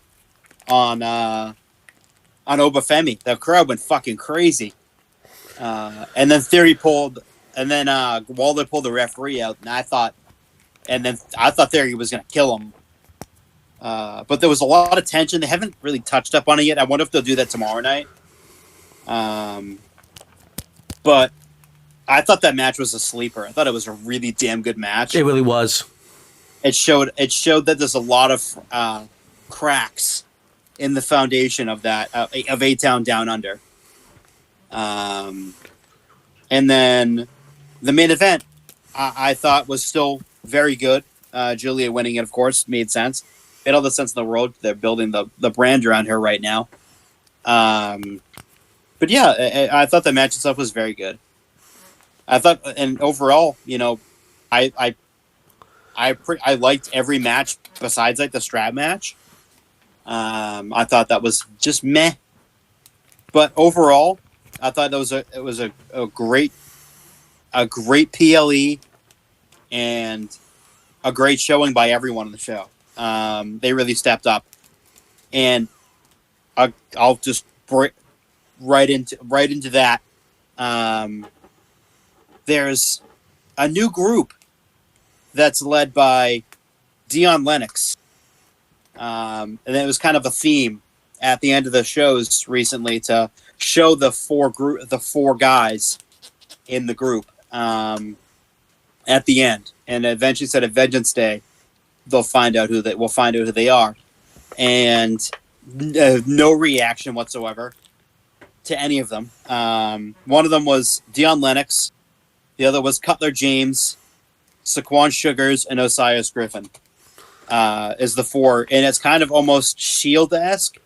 on Obafemi. The crowd went fucking crazy. And then Theory pulled, and then Waller pulled the referee out, and I thought Theory was going to kill him. But there was a lot of tension. They haven't really touched up on it yet. I wonder if they'll do that tomorrow night. But I thought that match was a sleeper. I thought it was a really damn good match. It really was. It showed that there's a lot of cracks in the foundation of that of A-Town Down Under. And then the main event, I thought was still very good. Julia winning it, of course, made sense. Made all the sense in the world. They're building the brand around her right now. But yeah, I thought the match itself was very good. I thought, and overall, I liked every match besides like the strap match. I thought that was just meh. But overall, I thought it was a great PLE and a great showing by everyone on the show. They really stepped up, and I'll just break right into that. There's a new group that's led by Dion Lennox, and it was kind of a theme at the end of the shows recently to show the four guys in the group at the end, and eventually said at Vengeance Day we'll find out who they are, and no reaction whatsoever to any of them. One of them was Dion Lennox, the other was Cutler James, Saquon Sugars, and Osiris Griffin. Is the four, and it's kind of almost Shield-esque,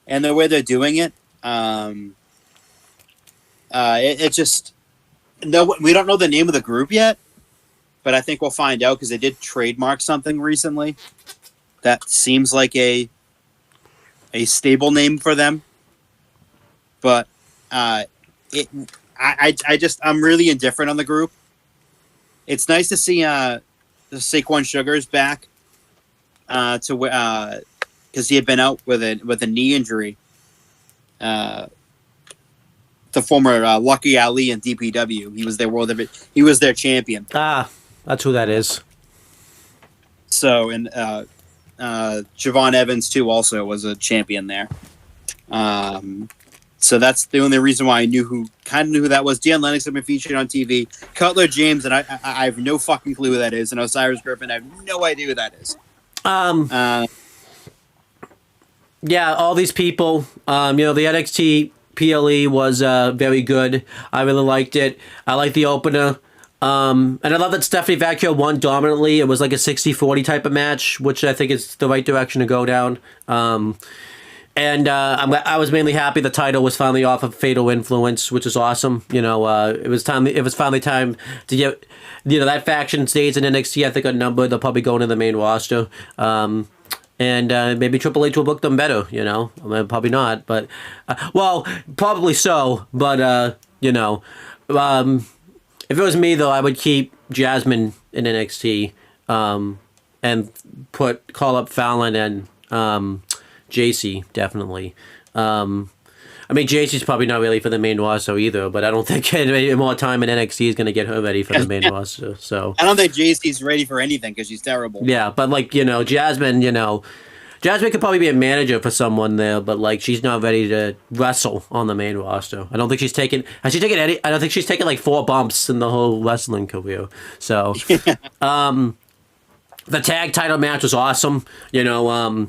and the way they're doing it, it just we don't know the name of the group yet, but I think we'll find out because they did trademark something recently that seems like a stable name for them. But I'm really indifferent on the group. It's nice to see the Saquon Sugars back because he had been out with a knee injury. The former Lucky Ali and DPW, he was their champion. That's who that is. So, and Javon Evans too also was a champion there. So that's the only reason why I knew who that was. Dion Lennox had been featured on TV. Cutler James, and I have no fucking clue who that is. And Osiris Griffin, I have no idea who that is. Yeah, all these people. The NXT PLE was very good. I really liked it. I liked the opener. And I love that Stephanie Vacchio won dominantly. It was like a 60-40 type of match, which I think is the right direction to go down. And I was mainly happy the title was finally off of Fatal Influence, which is awesome. It was finally time to get that faction stays in NXT. I think a number they'll probably go into the main roster. And maybe Triple H will book them better. Probably not, but probably so. But if it was me though, I would keep Jasmine in NXT and call up Fallon and JC, definitely. JC's probably not ready for the main roster either, but I don't think any more time in NXT is going to get her ready for the main roster. So I don't think JC's ready for anything because she's terrible. Yeah, but Jasmine, Jasmine could probably be a manager for someone there, but like she's not ready to wrestle on the main roster. I don't think she's taken. Has she taken any? I don't think she's taken like 4 bumps in the whole wrestling career. So, the tag title match was awesome. You know,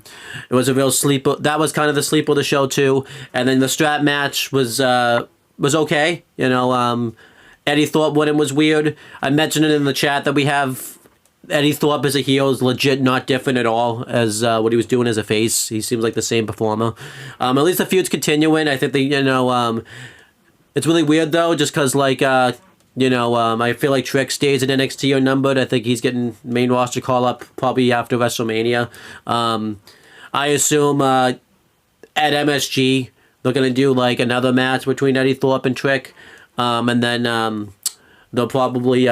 it was a real sleeper. That was kind of the sleeper of the show too. And then the strap match was okay. You know, Eddie Thorpe winning was weird. I mentioned it in the chat that we have. Eddie Thorpe as a heel is legit not different at all as what he was doing as a face. He seems like the same performer. At least the feud's continuing. I think it's really weird though, just because like I feel like Trick stays in NXT unnumbered. I think he's getting main roster call up probably after WrestleMania. I assume at MSG they're gonna do like another match between Eddie Thorpe and Trick, and then they'll probably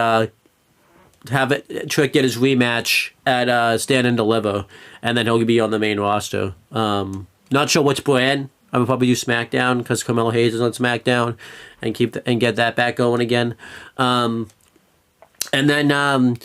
have Trick get his rematch at Stand and Deliver, and then he'll be on the main roster. Not sure which brand. I would probably do SmackDown because Carmelo Hayes is on SmackDown, and get that back going again. And then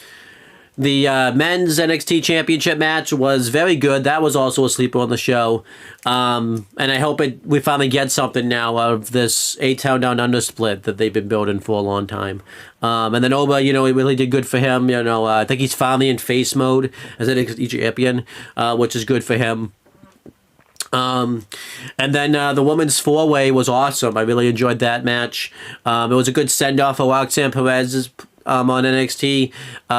the men's NXT Championship match was very good. That was also a sleeper on the show. And I hope we finally get something now out of this 8-Town Down Under split that they've been building for a long time. And then Oba, it really did good for him. I think he's finally in face mode as NXT champion, which is good for him. And then the women's 4-way was awesome. I really enjoyed that match. It was a good send-off for Roxanne Perez on NXT.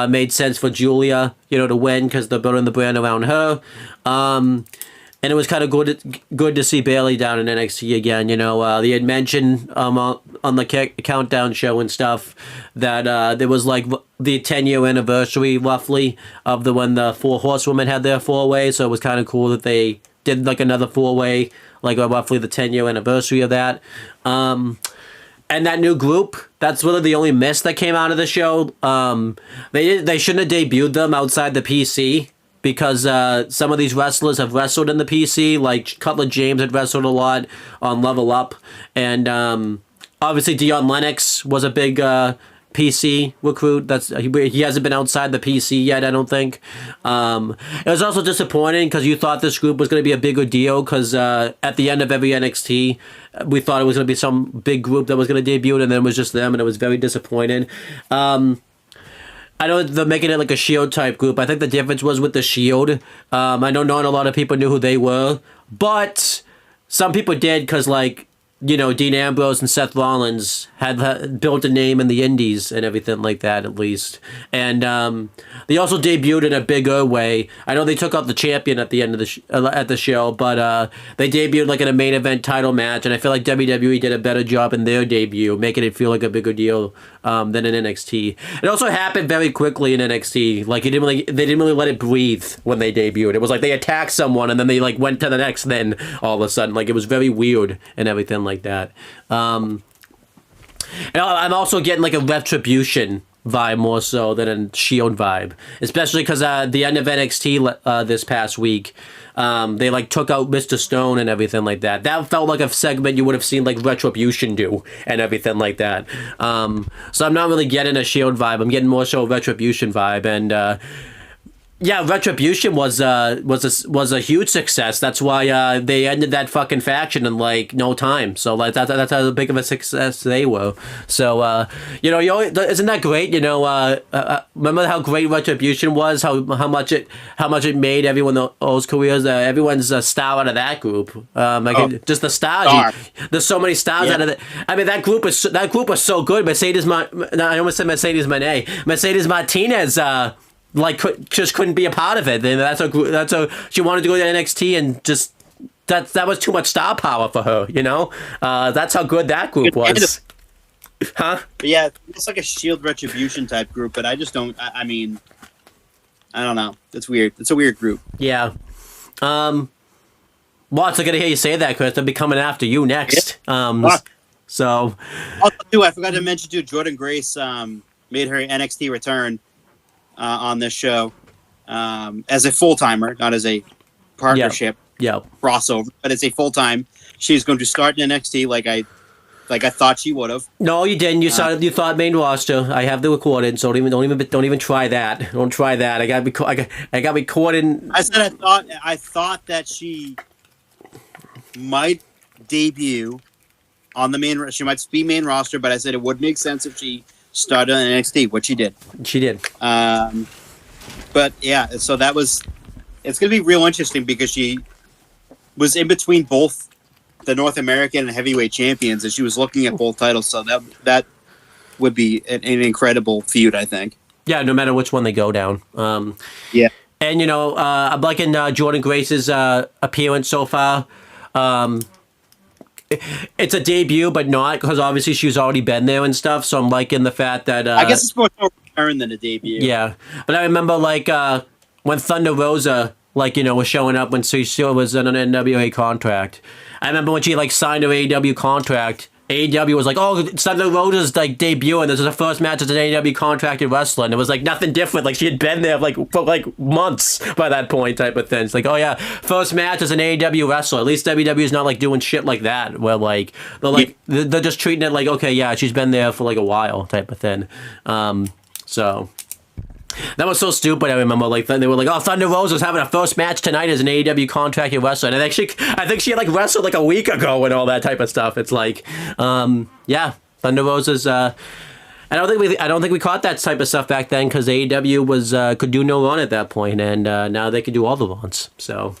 Made sense for Julia, to win because they're building the brand around her. And it was kind of good to see Bayley down in NXT again. They had mentioned on the countdown show and stuff that there was like the 10-year anniversary roughly of when the 4 Horsewomen had their 4-way. So it was kind of cool that they did like another 4-way, like roughly the 10-year anniversary of that. And that new group, that's really the only miss that came out of the show. They shouldn't have debuted them outside the PC because some of these wrestlers have wrestled in the PC, like Cutler James had wrestled a lot on Level Up. And obviously Dion Lennox was a big PC recruit. He hasn't been outside the PC yet, I don't think. It was also disappointing because you thought this group was going to be a bigger deal because at the end of every NXT, we thought it was going to be some big group that was going to debut, and then it was just them, and it was very disappointing. I know they're making it like a Shield type group. I think the difference was with the Shield. I know not a lot of people knew who they were, but some people did because like, Dean Ambrose and Seth Rollins had built a name in the indies and everything like that, at least. And they also debuted in a bigger way. I know they took out the champion at the end of at the show, but they debuted like in a main event title match, and I feel like WWE did a better job in their debut, making it feel like a bigger deal than in NXT. It also happened very quickly in NXT. Like they didn't really let it breathe when they debuted. It was like they attacked someone and then they like went to the next thing all of a sudden. Like it was very weird and everything like that. And I'm also getting like a Retribution vibe more so than a Shield vibe, especially because the end of NXT this past week, they like took out Mr. Stone and everything like that. That felt like a segment you would have seen like Retribution do and everything like that. So I'm not really getting a Shield vibe. I'm getting more so a Retribution vibe, and yeah, Retribution was a huge success. That's why they ended that fucking faction in like no time. So like that's how big of a success they were. So isn't that great? Remember how great Retribution was? How much it made everyone those careers. Everyone's a star out of that group. Just the stars. There's so many stars out of it. I mean that group was so good. I almost said Mercedes Moné. Mercedes Martinez. Just couldn't be a part of it. And that's a she wanted to go to NXT and just that was too much star power for her. That's how good that group was. Huh? But yeah, it's like a Shield Retribution type group, but I just don't. I mean, I don't know. It's weird. It's a weird group. Yeah. Lots. I gotta hear you say that, Chris. They'll be coming after you next. So. Also, I forgot to mention too. Jordan Grace made her NXT return. On this show as a full-timer, not as a partnership crossover, but as a full-time. She's going to start in NXT like I Like I thought she would have. No, you didn't. You thought main roster. I have the recording, so don't even try that. Don't try that. I got recording. I said I thought that she might debut on the main. She might be main roster, but I said it would make sense if she started on NXT, which she did. She did. But yeah, so that was. It's going to be real interesting because she was in between both the North American and heavyweight champions, and she was looking at both titles. So that would be an incredible feud, I think. Yeah, no matter which one they go down. Yeah. And, I'm liking Jordan Grace's appearance so far. It's a debut, but not, because obviously she's already been there and stuff, so I'm liking the fact that... I guess it's more a return than a debut. Yeah. But I remember, when Thunder Rosa, was showing up when she still was on an NWA contract. I remember when she, signed her AEW contract, AEW was like, oh, Thunder Rosa's, debuting. This is her first match as an AEW contracted wrestler. And it was, nothing different. She had been there, for, months by that point type of thing. It's like, oh, yeah, first match as an AEW wrestler. At least WWE is not, doing shit like that, where, they're just treating it like, okay, yeah, she's been there for, a while type of thing. So... That was so stupid. I remember, they were like, "Oh, Thunder Rosa's having a first match tonight as an AEW contracted wrestler," and I think she had wrestled a week ago and all that type of stuff. It's yeah, Thunder Rosa's. I don't think we caught that type of stuff back then because AEW was could do no run at that point, and now they can do all the runs. So.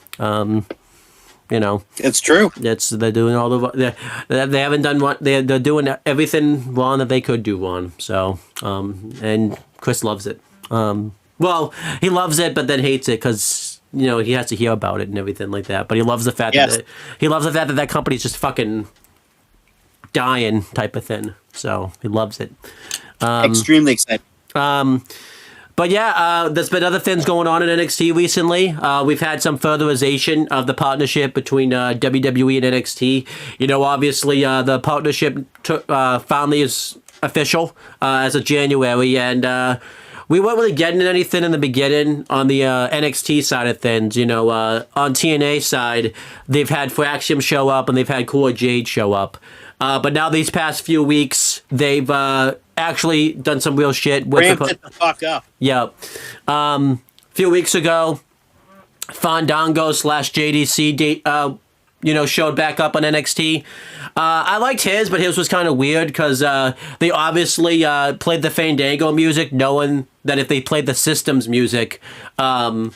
It's true. They're doing all the they haven't done what they're doing everything wrong that they could do wrong. So and Chris loves it. Well, he loves it, but then hates it because he has to hear about it and everything like that. But he loves the fact that company's just fucking dying type of thing. So he loves it. Extremely excited. But yeah, there's been other things going on in NXT recently. We've had some furtherization of the partnership between WWE and NXT. Obviously, the partnership finally is official as of January, and we weren't really getting anything in the beginning on the NXT side of things. On TNA side, they've had Fraxium show up and they've had Cora Jade show up. But now these past few weeks, they've actually done some real shit. Ramped it the fuck up. Yeah. A few weeks ago, Fandango / JDC showed back up on NXT. I liked his, but his was kind of weird because they obviously played the Fandango music, knowing that if they played the Systems music, no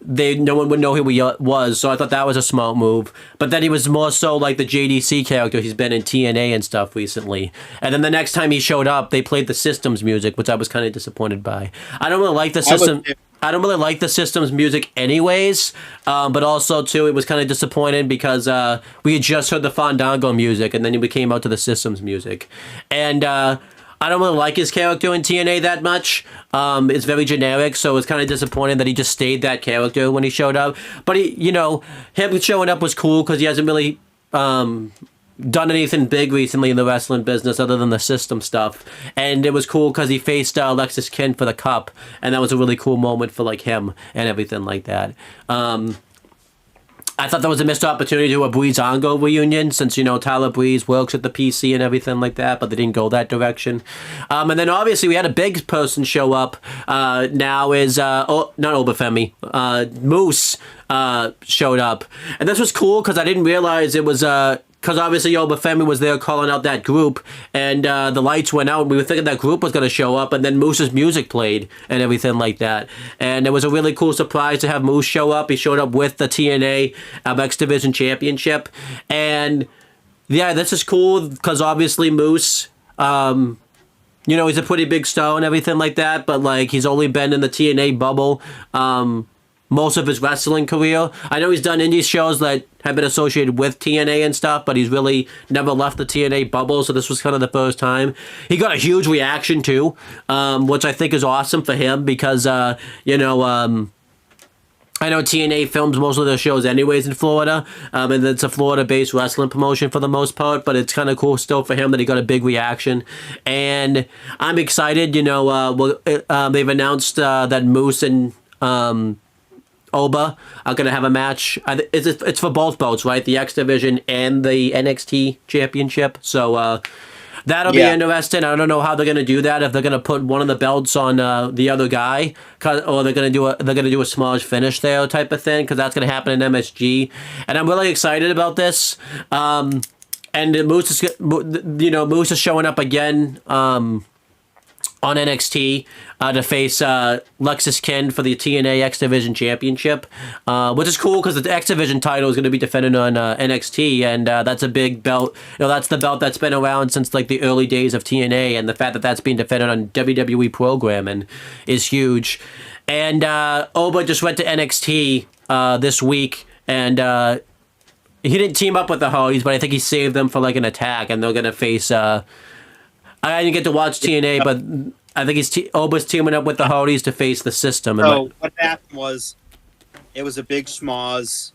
one would know who he was. So I thought that was a smart move. But then he was more so like the JDC character he's been in TNA and stuff recently. And then the next time he showed up, they played the Systems music, which I was kind of disappointed by. I don't really like the system. I don't really like the Systems music anyways, but also, too, it was kind of disappointing because we had just heard the Fandango music, and then we came out to the Systems music. And I don't really like his character in TNA that much. It's very generic, so it's kind of disappointing that he just stayed that character when he showed up. But, him showing up was cool because he hasn't really... done anything big recently in the wrestling business other than the system stuff, and it was cool because he faced Alexis Kin for the cup, and that was a really cool moment for him and everything like that. I thought that was a missed opportunity to do a Breezango reunion since Tyler Breeze works at the PC and everything like that, but they didn't go that direction. And then obviously we had a big person show up. Now is not Obafemi, Moose showed up, and this was cool because I didn't realize it was because obviously Obafemi was there calling out that group, and the lights went out, and we were thinking that group was going to show up, and then Moose's music played and everything like that. And it was a really cool surprise to have Moose show up. He showed up with the TNA X Division Championship. And yeah, this is cool because obviously Moose, he's a pretty big star and everything like that, but he's only been in the TNA bubble most of his wrestling career. I know he's done indie shows that have been associated with TNA and stuff, but he's really never left the TNA bubble, so this was kind of the first time. He got a huge reaction too, which I think is awesome for him because, I know TNA films most of their shows anyways in Florida, and it's a Florida-based wrestling promotion for the most part, but it's kind of cool still for him that he got a big reaction. And I'm excited, they've announced that Moose and Oba are going to have a match. It's for both belts, right? The X Division and the NXT Championship. So that'll be interesting. I don't know how they're going to do that. If they're going to put one of the belts on the other guy, or they're going to do a smallish finish there type of thing, because that's going to happen in MSG. And I'm really excited about this. And Moose is showing up again on NXT to face Lexis Kin for the TNA X Division Championship, which is cool because the X Division title is going to be defended on NXT, and that's a big belt. That's the belt that's been around since like the early days of TNA, and the fact that that's being defended on WWE programming is huge. And Oba just went to NXT this week, and he didn't team up with the Hardys, but I think he saved them for like an attack, and they're going to face... I didn't get to watch TNA, but I think Oba's teaming up with the Hardys to face the System. So what happened was, it was a big schmoz.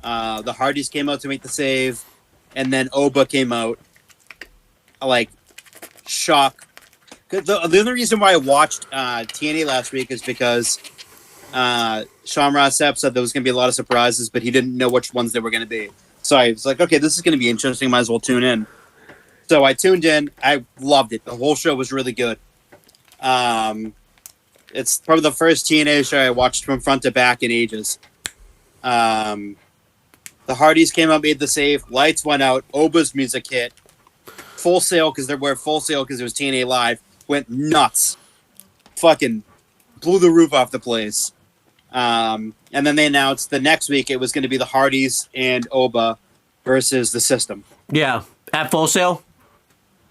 The Hardys came out to make the save, and then Oba came out. Like, shock. The only reason why I watched TNA last week is because Sean Ross Sapp said there was going to be a lot of surprises, but he didn't know which ones they were going to be. So I was like, okay, this is going to be interesting. Might as well tune in. So I tuned in. I loved it. The whole show was really good. It's probably the first TNA show I watched from front to back in ages. The Hardys came out, made the save. Lights went out. Oba's music hit. Full Sail, because it was TNA Live. Went nuts. Fucking blew the roof off the place. And then they announced the next week it was going to be the Hardys and Oba versus the System. Yeah. At Full Sail?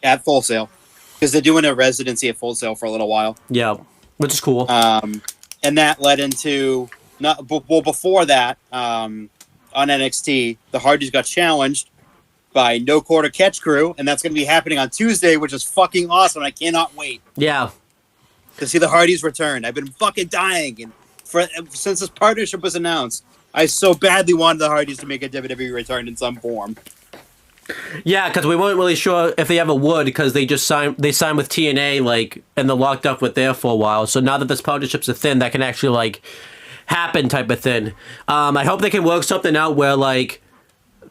At Full Sail. Because they're doing a residency at Full Sail for a little while. Yeah. Which is cool. And that led into... before that, on NXT, the Hardys got challenged by No Quarter Catch Crew, and that's going to be happening on Tuesday, which is fucking awesome. I cannot wait. Yeah. To see the Hardys return. I've been fucking dying. And since this partnership was announced, I so badly wanted the Hardys to make a WWE return in some form. Yeah, because we weren't really sure if they ever would, because they signed with TNA, like, and they're locked up with there for a while. So now that this partnership's a thing, that can actually, like, happen type of thing. I hope they can work something out where, like,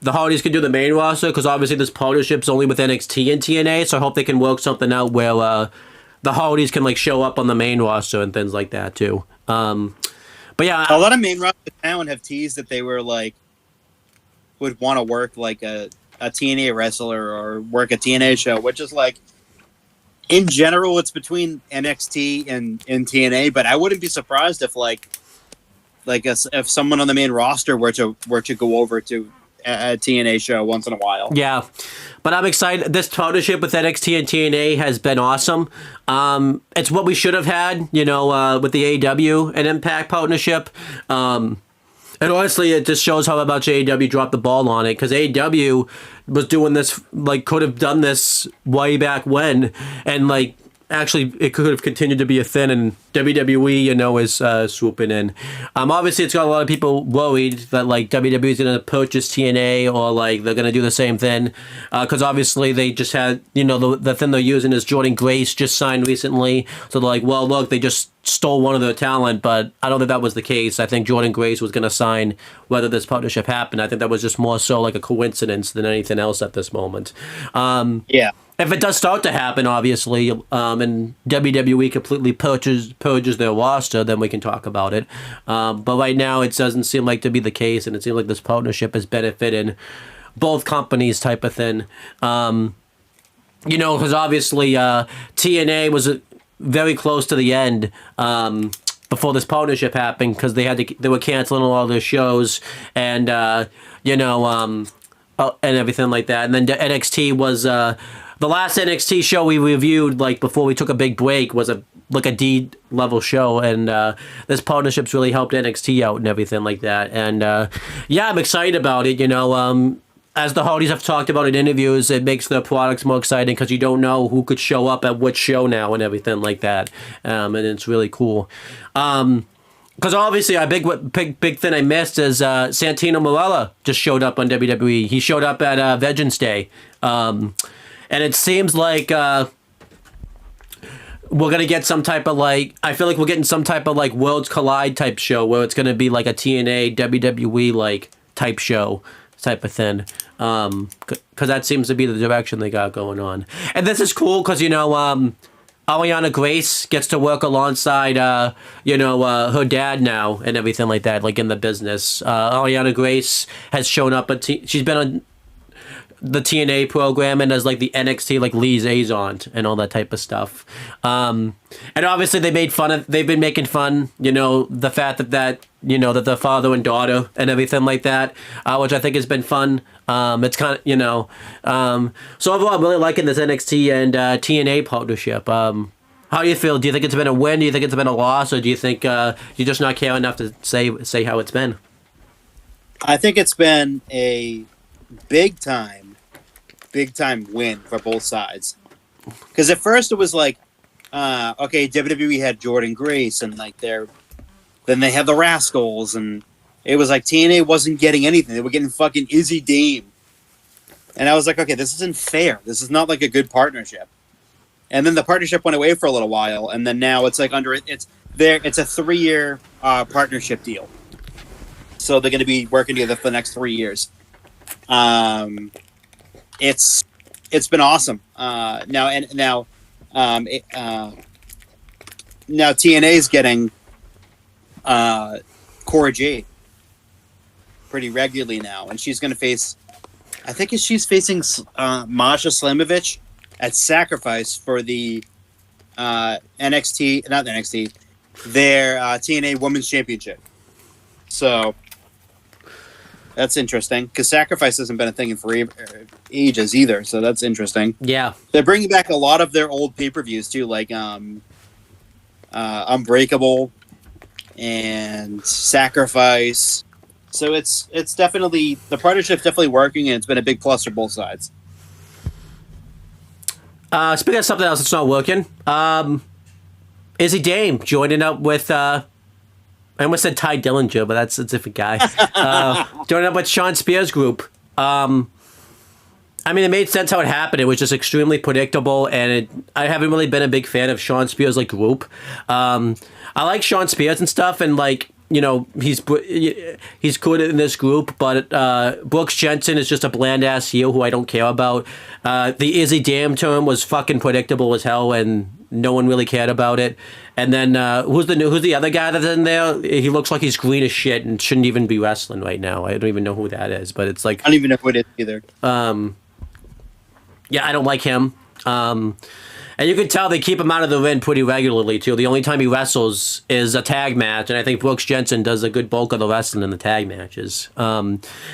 the Hardys can do the main roster, because obviously this partnership's only with NXT and TNA, so I hope they can work something out where the Hardys can, like, show up on the main roster and things like that, too. But yeah. A lot of main roster talent have teased that they were, like, would want to work, like, a TNA wrestler or work a TNA show, which is like, in general, it's between NXT and TNA. But I wouldn't be surprised if if someone on the main roster were to go over to a TNA show once in a while. Yeah, but I'm excited. This partnership with NXT and TNA has been awesome. It's what we should have had, with the AEW and Impact partnership. And honestly, it just shows how much AEW dropped the ball on it, because AEW was doing this, like, could have done this way back when, and, like, actually, it could have continued to be a thing, and WWE, is swooping in. Obviously, it's got a lot of people worried that, like, WWE is going to purchase TNA, or, like, they're going to do the same thing, because obviously they just had, the thing they're using is Jordan Grace just signed recently, so they're like, well, look, they just stole one of their talent, but I don't think that was the case. I think Jordan Grace was going to sign whether this partnership happened. I think that was just more so like a coincidence than anything else at this moment. Yeah. If it does start to happen, obviously, and WWE completely purges their roster, then we can talk about it. But right now, it doesn't seem like to be the case, and it seems like this partnership is benefiting both companies type of thing. Because obviously TNA was very close to the end before this partnership happened, because they were canceling a lot of their shows and and everything like that. And then NXT was the last NXT show we reviewed, like, before we took a big break, was a D level show, and this partnership's really helped NXT out and everything like that. And I'm excited about it. As the Hardys have talked about in interviews, it makes their products more exciting, because you don't know who could show up at which show now and everything like that. And it's really cool. Because obviously, a big thing I missed is Santino Marella just showed up on WWE. He showed up at Vengeance Day. And it seems like we're gonna get some type of like, I feel like we're getting some type of like Worlds Collide type show where it's gonna be like a TNA WWE like type show type of thing. Because that seems to be the direction they got going on. And this is cool because, you know, Ariana Grace gets to work alongside, her dad now and everything like that, like in the business. Ariana Grace has shown up, she's been on the TNA program and as like the NXT like liaison and all that type of stuff. And obviously they've been making fun, the fact that that the father and daughter and everything like that, which I think has been fun. It's kind of, so overall I'm really liking this NXT and TNA partnership. How do you feel? Do you think it's been a win? Do you think it's been a loss? Or do you think you just not care enough to say how it's been? I think it's been a big time win for both sides. Because at first it was like, okay, WWE had Jordan Grace and like then they had the Rascals, and it was like TNA wasn't getting anything. They were getting fucking Izzy Dame. And I was like, okay, this isn't fair. This is not like a good partnership. And then the partnership went away for a little while, and then now it's like it's a 3-year partnership deal. So they're going to be working together for the next 3 years. It's been awesome. Now TNA is getting Cora Jade pretty regularly now, and she's going to face. I think she's facing Masha Slamovich at Sacrifice for the NXT, not the NXT, their TNA Women's Championship. So that's interesting because Sacrifice hasn't been a thing in ages either. So that's interesting. Yeah, they're bringing back a lot of their old pay-per-views too, like Unbreakable and Sacrifice. So it's definitely, the partnership's definitely working, and it's been a big plus for both sides. Speaking of something else that's not working, Izzy Dame joining up with I almost said Ty Dillinger, but that's a different guy. Joining up with Sean Spears' group. I mean, it made sense how it happened. It was just extremely predictable, and I haven't really been a big fan of Sean Spears' like group. I like Sean Spears and stuff, and like, he's good in this group, but Brooks Jensen is just a bland ass heel who I don't care about. The Izzy Dame term was fucking predictable as hell, and no one really cared about it. And then who's the other guy that's in there? He looks like he's green as shit and shouldn't even be wrestling right now. I don't even know who that is, but it's like, I don't even know who it is either. Yeah, I don't like him. And you can tell they keep him out of the ring pretty regularly, too. The only time he wrestles is a tag match, and I think Brooks Jensen does a good bulk of the wrestling in the tag matches.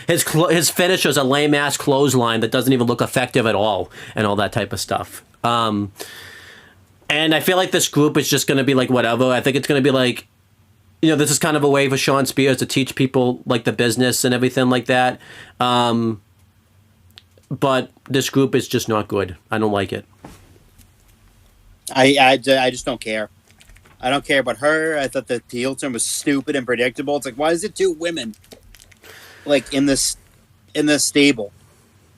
His finish is a lame-ass clothesline that doesn't even look effective at all, and all that type of stuff. And I feel like this group is just going to be like whatever. I think it's going to be like, this is kind of a way for Sean Spears to teach people like the business and everything like that. But this group is just not good. I don't like it. I just don't care. I don't care about her. I thought the heel turn was stupid and predictable. It's like, why is it 2 women like in this stable?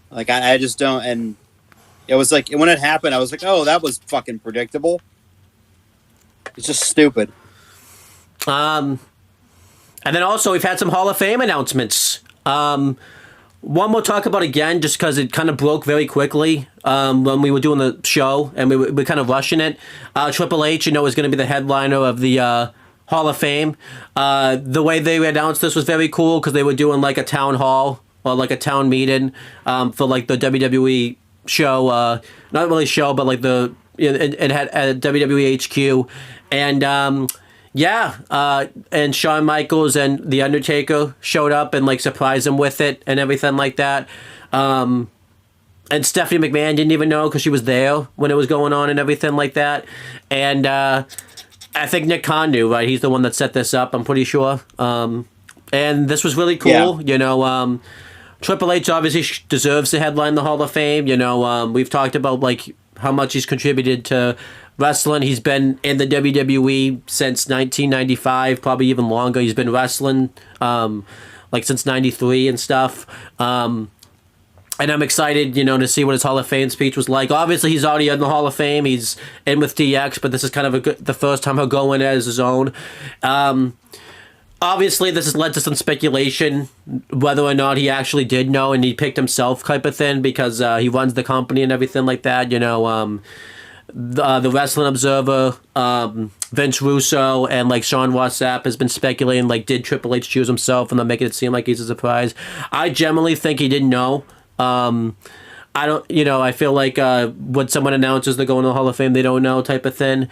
Like I just don't. And it was like, when it happened, I was like, oh, that was fucking predictable. It's just stupid. And then also we've had some Hall of Fame announcements. One we'll talk about again just because it kind of broke very quickly when we were doing the show, and we were kind of rushing it. Triple H, is going to be the headliner of the Hall of Fame. The way they announced this was very cool because they were doing like a town hall or like a town meeting for like the WWE show. Not really show, but like it had at WWE HQ. And and Shawn Michaels and The Undertaker showed up and like surprised him with it and everything like that. And Stephanie McMahon didn't even know because she was there when it was going on and everything like that. And I think Nick Khan knew, right? He's the one that set this up, I'm pretty sure. And this was really cool. Yeah. Triple H obviously deserves to headline the Hall of Fame. We've talked about like how much he's contributed to wrestling. He's been in the WWE since 1995, probably even longer. He's been wrestling like since 93 and stuff. And I'm excited, to see what his Hall of Fame speech was like. Obviously, he's already in the Hall of Fame. He's in with DX, but this is kind of the first time he'll go in as his own. Obviously, this has led to some speculation whether or not he actually did know and he picked himself type of thing because he runs the company and everything like that. The Wrestling Observer, Vince Russo, and like Sean Ross Sapp has been speculating did Triple H choose himself, and they're making it seem like he's a surprise. I generally think he didn't know. I don't, I feel like when someone announces they're going to the Hall of Fame, they don't know type of thing.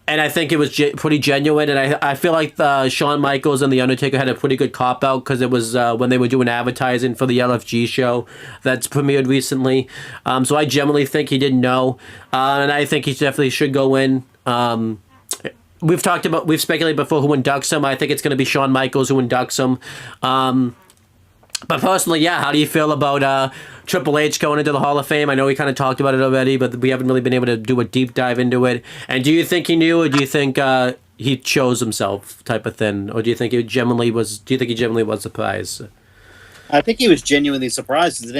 And I think it was pretty genuine. And I feel like Shawn Michaels and The Undertaker had a pretty good cop-out because it was when they were doing advertising for the LFG show that's premiered recently. So I generally think he didn't know. And I think he definitely should go in. We've speculated before who inducts him. I think it's going to be Shawn Michaels who inducts him. But personally, yeah, how do you feel about Triple H going into the Hall of Fame? I know we kind of talked about it already, but we haven't really been able to do a deep dive into it. And do you think he knew, or do you think he chose himself type of thing? Or do you think he genuinely was surprised? I think he was genuinely surprised because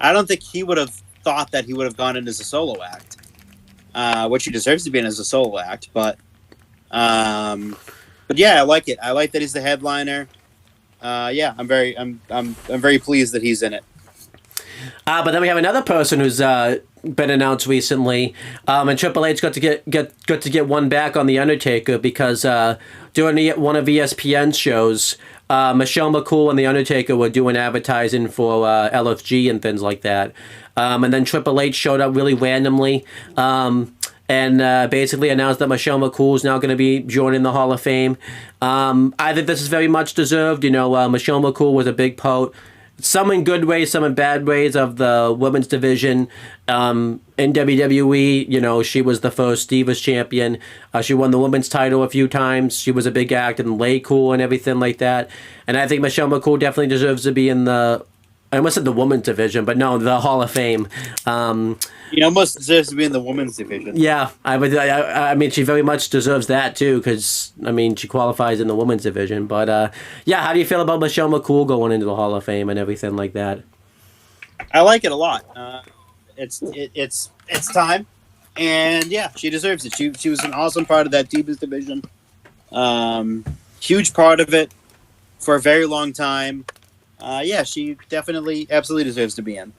I don't think he would have thought that he would have gone in as a solo act, which he deserves to be in as a solo act. But yeah, I like it. I like that he's the headliner. I'm very pleased that he's in it. But then we have another person who's been announced recently, and Triple H got to get one back on the Undertaker because during one of ESPN's shows, Michelle McCool and the Undertaker were doing advertising for LFG and things like that, and then Triple H showed up really randomly. And basically announced that Michelle McCool is now going to be joining the Hall of Fame. I think this is very much deserved. Michelle McCool was a big part, some in good ways, some in bad ways, of the women's division in WWE. She was the first Divas champion. She won the women's title a few times. She was a big act in Lay Cool and everything like that. And I think Michelle McCool definitely deserves to be in I almost said the women's division, but no, the Hall of Fame. He almost deserves to be in the women's division. Yeah, I mean, she very much deserves that too, because she qualifies in the women's division. But yeah, how do you feel about Michelle McCool going into the Hall of Fame and everything like that? I like it a lot. It's time, and yeah, she deserves it. She was an awesome part of that Divas division. Huge part of it for a very long time. Yeah, she definitely, absolutely deserves to be in.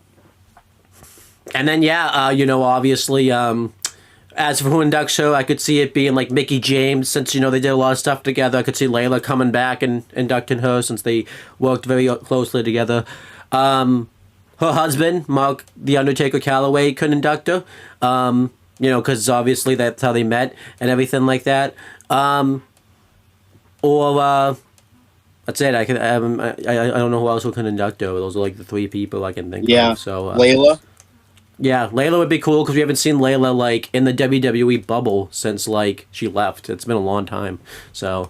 And then, yeah, obviously, as for who inducts her, I could see it being like Mickie James, since, they did a lot of stuff together. I could see Layla coming back and inducting her since they worked very closely together. Her husband, Mark The Undertaker Calloway, could induct her, because obviously that's how they met and everything like that. That's it. I don't know who else who can induct her. Those are like the three people I can think of. So Layla. Yeah, Layla would be cool because we haven't seen Layla in the WWE bubble since she left. It's been a long time. So,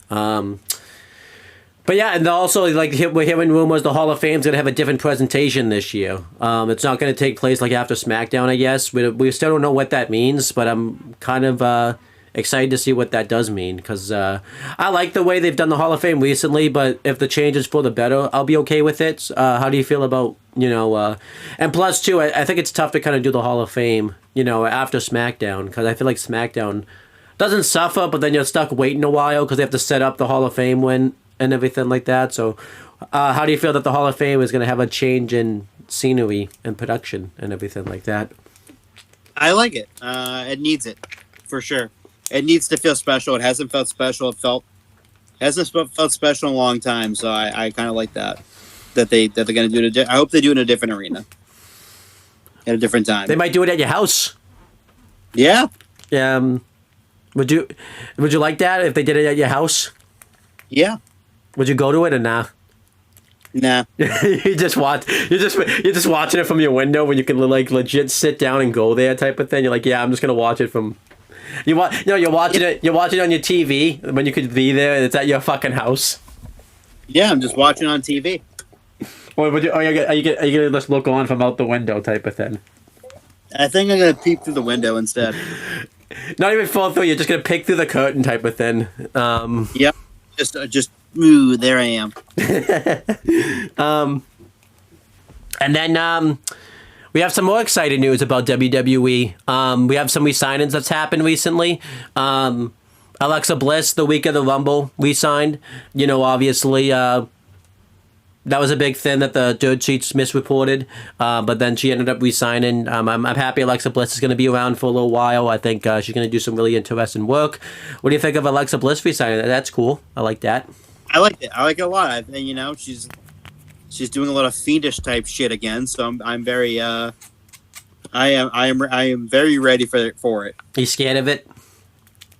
but yeah, and also we're hearing rumors the Hall of Fame's gonna have a different presentation this year. It's not gonna take place after SmackDown, I guess. We still don't know what that means, but I'm kind of excited to see what that does mean because I like the way they've done the Hall of Fame recently, but if the change is for the better, I'll be okay with it. How do you feel about, and plus too, I think it's tough to kind of do the Hall of Fame, after SmackDown, because I feel like SmackDown doesn't suffer, but then you're stuck waiting a while because they have to set up the Hall of Fame win and everything like that. So how do you feel that the Hall of Fame is going to have a change in scenery and production and everything like that? I like it. It needs it, for sure. It needs to feel special. It hasn't felt special. Hasn't felt special in a long time. So I kind of like that they're going to do it. I hope they do it in a different arena, at a different time. They might do it at your house. Yeah. Would you like that if they did it at your house? Yeah. Would you go to it or nah? Nah. You're just watching it from your window when you can legit sit down and go there type of thing. You're like, yeah, I'm just gonna watch it from. You're watching it on your TV when you could be there. It's at your fucking house. Yeah, I'm just watching on TV. Or are you gonna just look on from out the window type of thing? I think I'm gonna peek through the window instead. Not even fall through. You're just gonna peek through the curtain type of thing. Yep. Just ooh, there I am. And then we have some more exciting news about WWE. We have some re-signings that's happened recently. Alexa Bliss, the week of the Rumble, re-signed. You know, obviously, that was a big thing that the dirt sheets misreported, but then she ended up re-signing. I'm happy Alexa Bliss is going to be around for a little while. I think she's going to do some really interesting work. What do you think of Alexa Bliss re-signing? That's cool. I like that. I like it. I like it a lot. And you know, she's doing a lot of fiendish type shit again. So I'm very I am very ready for it. Are you scared of it?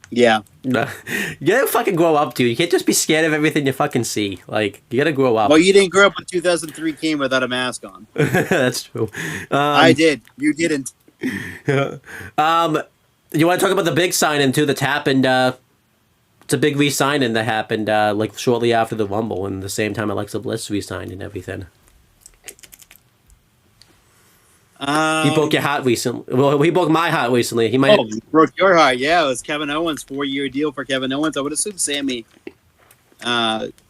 Yeah. No. You gotta fucking grow up, dude. You can't just be scared of everything you fucking see. Like, you gotta grow up. Well, you didn't grow up when 2003 came without a mask on. That's true. I did. You didn't. You want to talk about the big signing too that's happened? It's a big re-signing that happened like shortly after the Rumble, and the same time Alexa Bliss re-signed and everything. He broke your heart recently. Well, he broke my heart recently. He might. Oh, he broke your heart. Yeah, it was Kevin Owens, 4-year deal for Kevin Owens. I would assume Sammy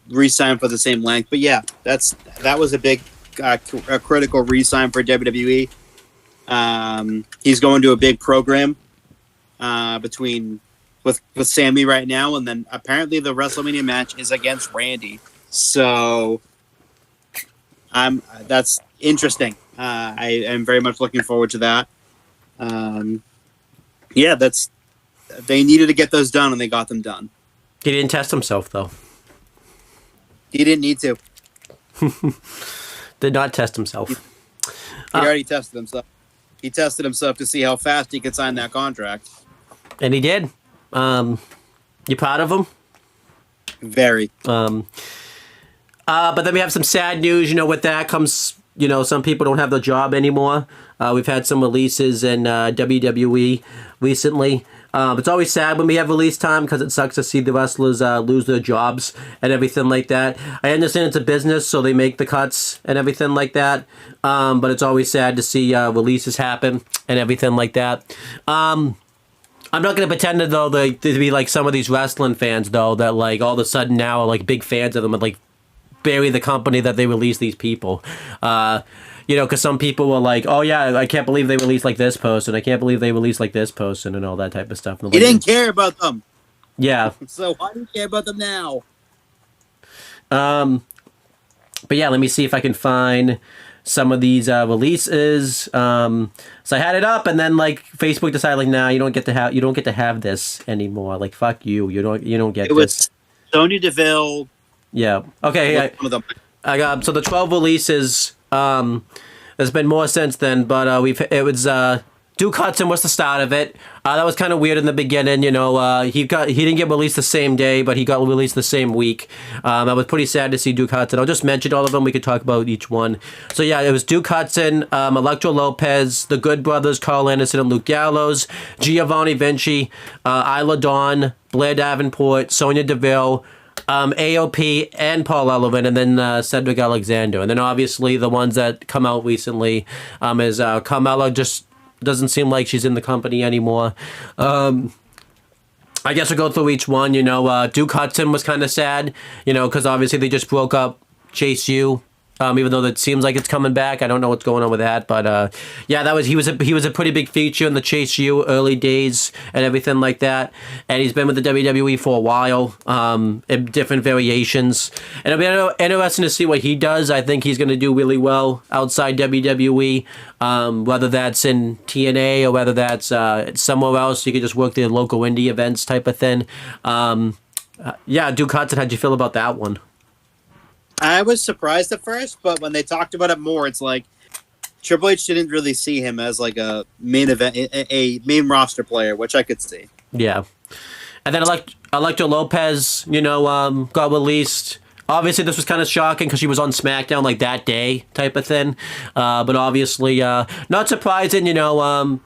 re-signed for the same length. But yeah, that was a big, a critical re-sign for WWE. He's going to a big program with Sammy right now, and then apparently the WrestleMania match is against Randy. So that's interesting. I am very much looking forward to that. Yeah, they needed to get those done, and they got them done. He didn't test himself though. He didn't need to. Did not test himself. He already tested himself. He tested himself to see how fast he could sign that contract. And he did. You proud of him? Very. But then we have some sad news. You know, with that comes, you know, some people don't have their job anymore. We've had some releases in WWE recently. It's always sad when we have release time because it sucks to see the wrestlers lose their jobs and everything like that. I understand it's a business, so they make the cuts and everything like that. But it's always sad to see releases happen and everything like that. I'm not going to pretend though to be like some of these wrestling fans though that like all of a sudden now are like big fans of them and like bury the company that they release these people. You know, because some people were like, oh yeah, I can't believe they released like this person. I can't believe they released like this person and all that type of stuff. You didn't care about them. Yeah. So why do you care about them now? But yeah, let me see if I can find some of these releases. So I had it up, and then like Facebook decided like, nah, you don't get to have this anymore. Like, fuck you. You don't get it this. Was Sonya Deville. Yeah. Okay. I got so the 12 releases. There's been more since then, but it was Duke Hudson was the start of it. That was kind of weird in the beginning, you know. He didn't get released the same day, but he got released the same week. I was pretty sad to see Duke Hudson. I'll just mention all of them. We could talk about each one. So yeah, it was Duke Hudson, Electro Lopez, the Good Brothers, Carl Anderson and Luke Gallows, Giovanni Vinci, Isla Dawn, Blair Davenport, Sonya Deville, AOP and Paul Sullivan, and then Cedric Alexander. And then obviously the ones that come out recently is Carmella just doesn't seem like she's in the company anymore. I guess we'll go through each one. You know, Duke Hudson was kind of sad, you know, because obviously they just broke up Chase U. Even though it seems like it's coming back, I don't know what's going on with that. But yeah, he was a pretty big feature in the Chase U early days and everything like that. And he's been with the WWE for a while, in different variations. And it'll be interesting to see what he does. I think he's going to do really well outside WWE, whether that's in TNA or whether that's somewhere else. You could just work the local indie events type of thing. Yeah, Duke Hudson, how'd you feel about that one? I was surprised at first, but when they talked about it more, it's like Triple H didn't really see him as like a main event, a main roster player, which I could see. Yeah, and then Electra Lopez, you know, got released. Obviously, this was kind of shocking because she was on SmackDown like that day, type of thing. But obviously, not surprising, you know.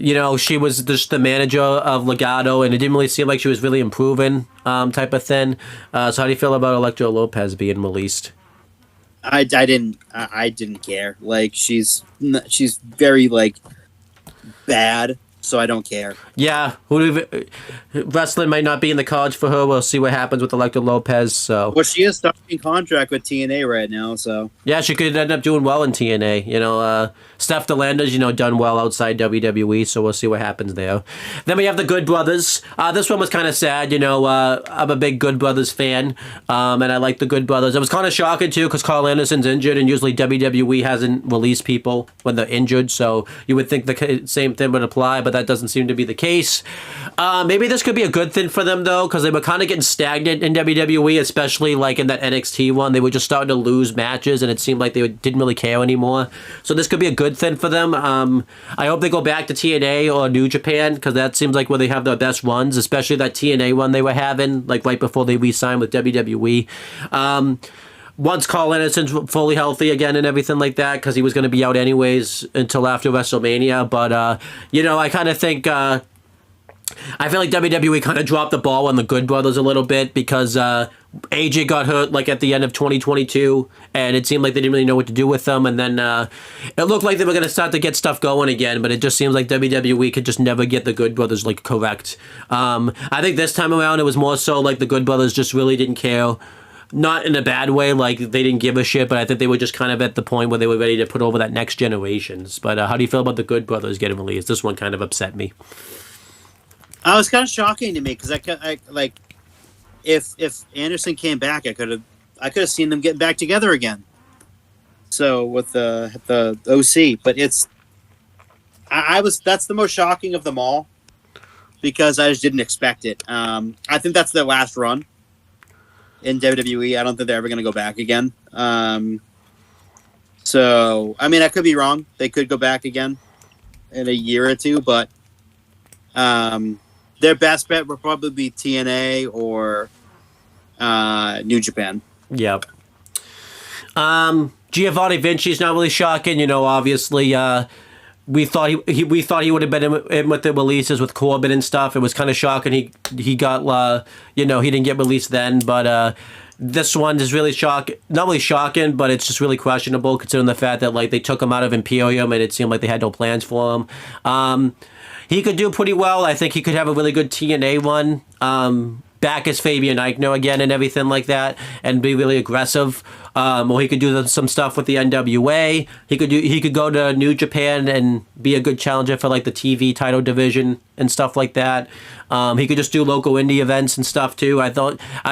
You know, she was just the manager of Legado, and it didn't really seem like she was really improving, type of thing. So how do you feel about Electra Lopez being released? I didn't care. Like she's very like bad. so I don't care. Yeah, wrestling might not be in the cards for her. We'll see what happens with Elektra Lopez. So, Well, she is starting contract with TNA right now, so yeah, she could end up doing well in TNA. Steph Delander's, done well outside WWE, so we'll see what happens there. Then we have the Good Brothers. This one was kind of sad. I'm a big Good Brothers fan, and I like the Good Brothers. It was kind of shocking, too, because Carl Anderson's injured, and usually WWE hasn't released people when they're injured, so you would think the same thing would apply, but that doesn't seem to be the case. Maybe this could be a good thing for them, though, because they were kind of getting stagnant in WWE, especially like in that NXT one. They were just starting to lose matches, and it seemed like they didn't really care anymore. So this could be a good thing for them. I hope they go back to TNA or New Japan, because that seems like where they have their best runs, especially that TNA one they were having, like right before they re-signed with WWE. Once Carl Anderson's fully healthy again and everything like that, because he was going to be out anyways until after WrestleMania. But, I kind of think... I feel like WWE kind of dropped the ball on the Good Brothers a little bit because AJ got hurt like at the end of 2022, and it seemed like they didn't really know what to do with them. And then it looked like they were going to start to get stuff going again, but it just seems like WWE could just never get the Good Brothers like correct. I think this time around it was more so like the Good Brothers just really didn't care. Not in a bad way, like they didn't give a shit, but I think they were just kind of at the point where they were ready to put over that next generations. But how do you feel about the Good Brothers getting released? This one kind of upset me. it was kind of shocking to me because I like if Anderson came back, I could have seen them getting back together again. So with the OC, but that's the most shocking of them all because I just didn't expect it. I think that's their last run in WWE. I don't think they're ever going to go back again. So I mean, I could be wrong. They could go back again in a year or two, but their best bet would probably be TNA or New Japan. Yep. Giovanni Vinci's not really shocking. Obviously, we thought he would have been in with the releases with Corbin and stuff. It was kind of shocking. He got he didn't get released then, but this one is really not really shocking, but it's just really questionable considering the fact that like they took him out of Imperium and it seemed like they had no plans for him. He could do pretty well. I think he could have a really good TNA one. Back as Fabian Eichner again and everything like that, and be really aggressive. Or he could do some stuff with the NWA. He could go to New Japan and be a good challenger for like the TV title division and stuff like that. He could just do local indie events and stuff too. I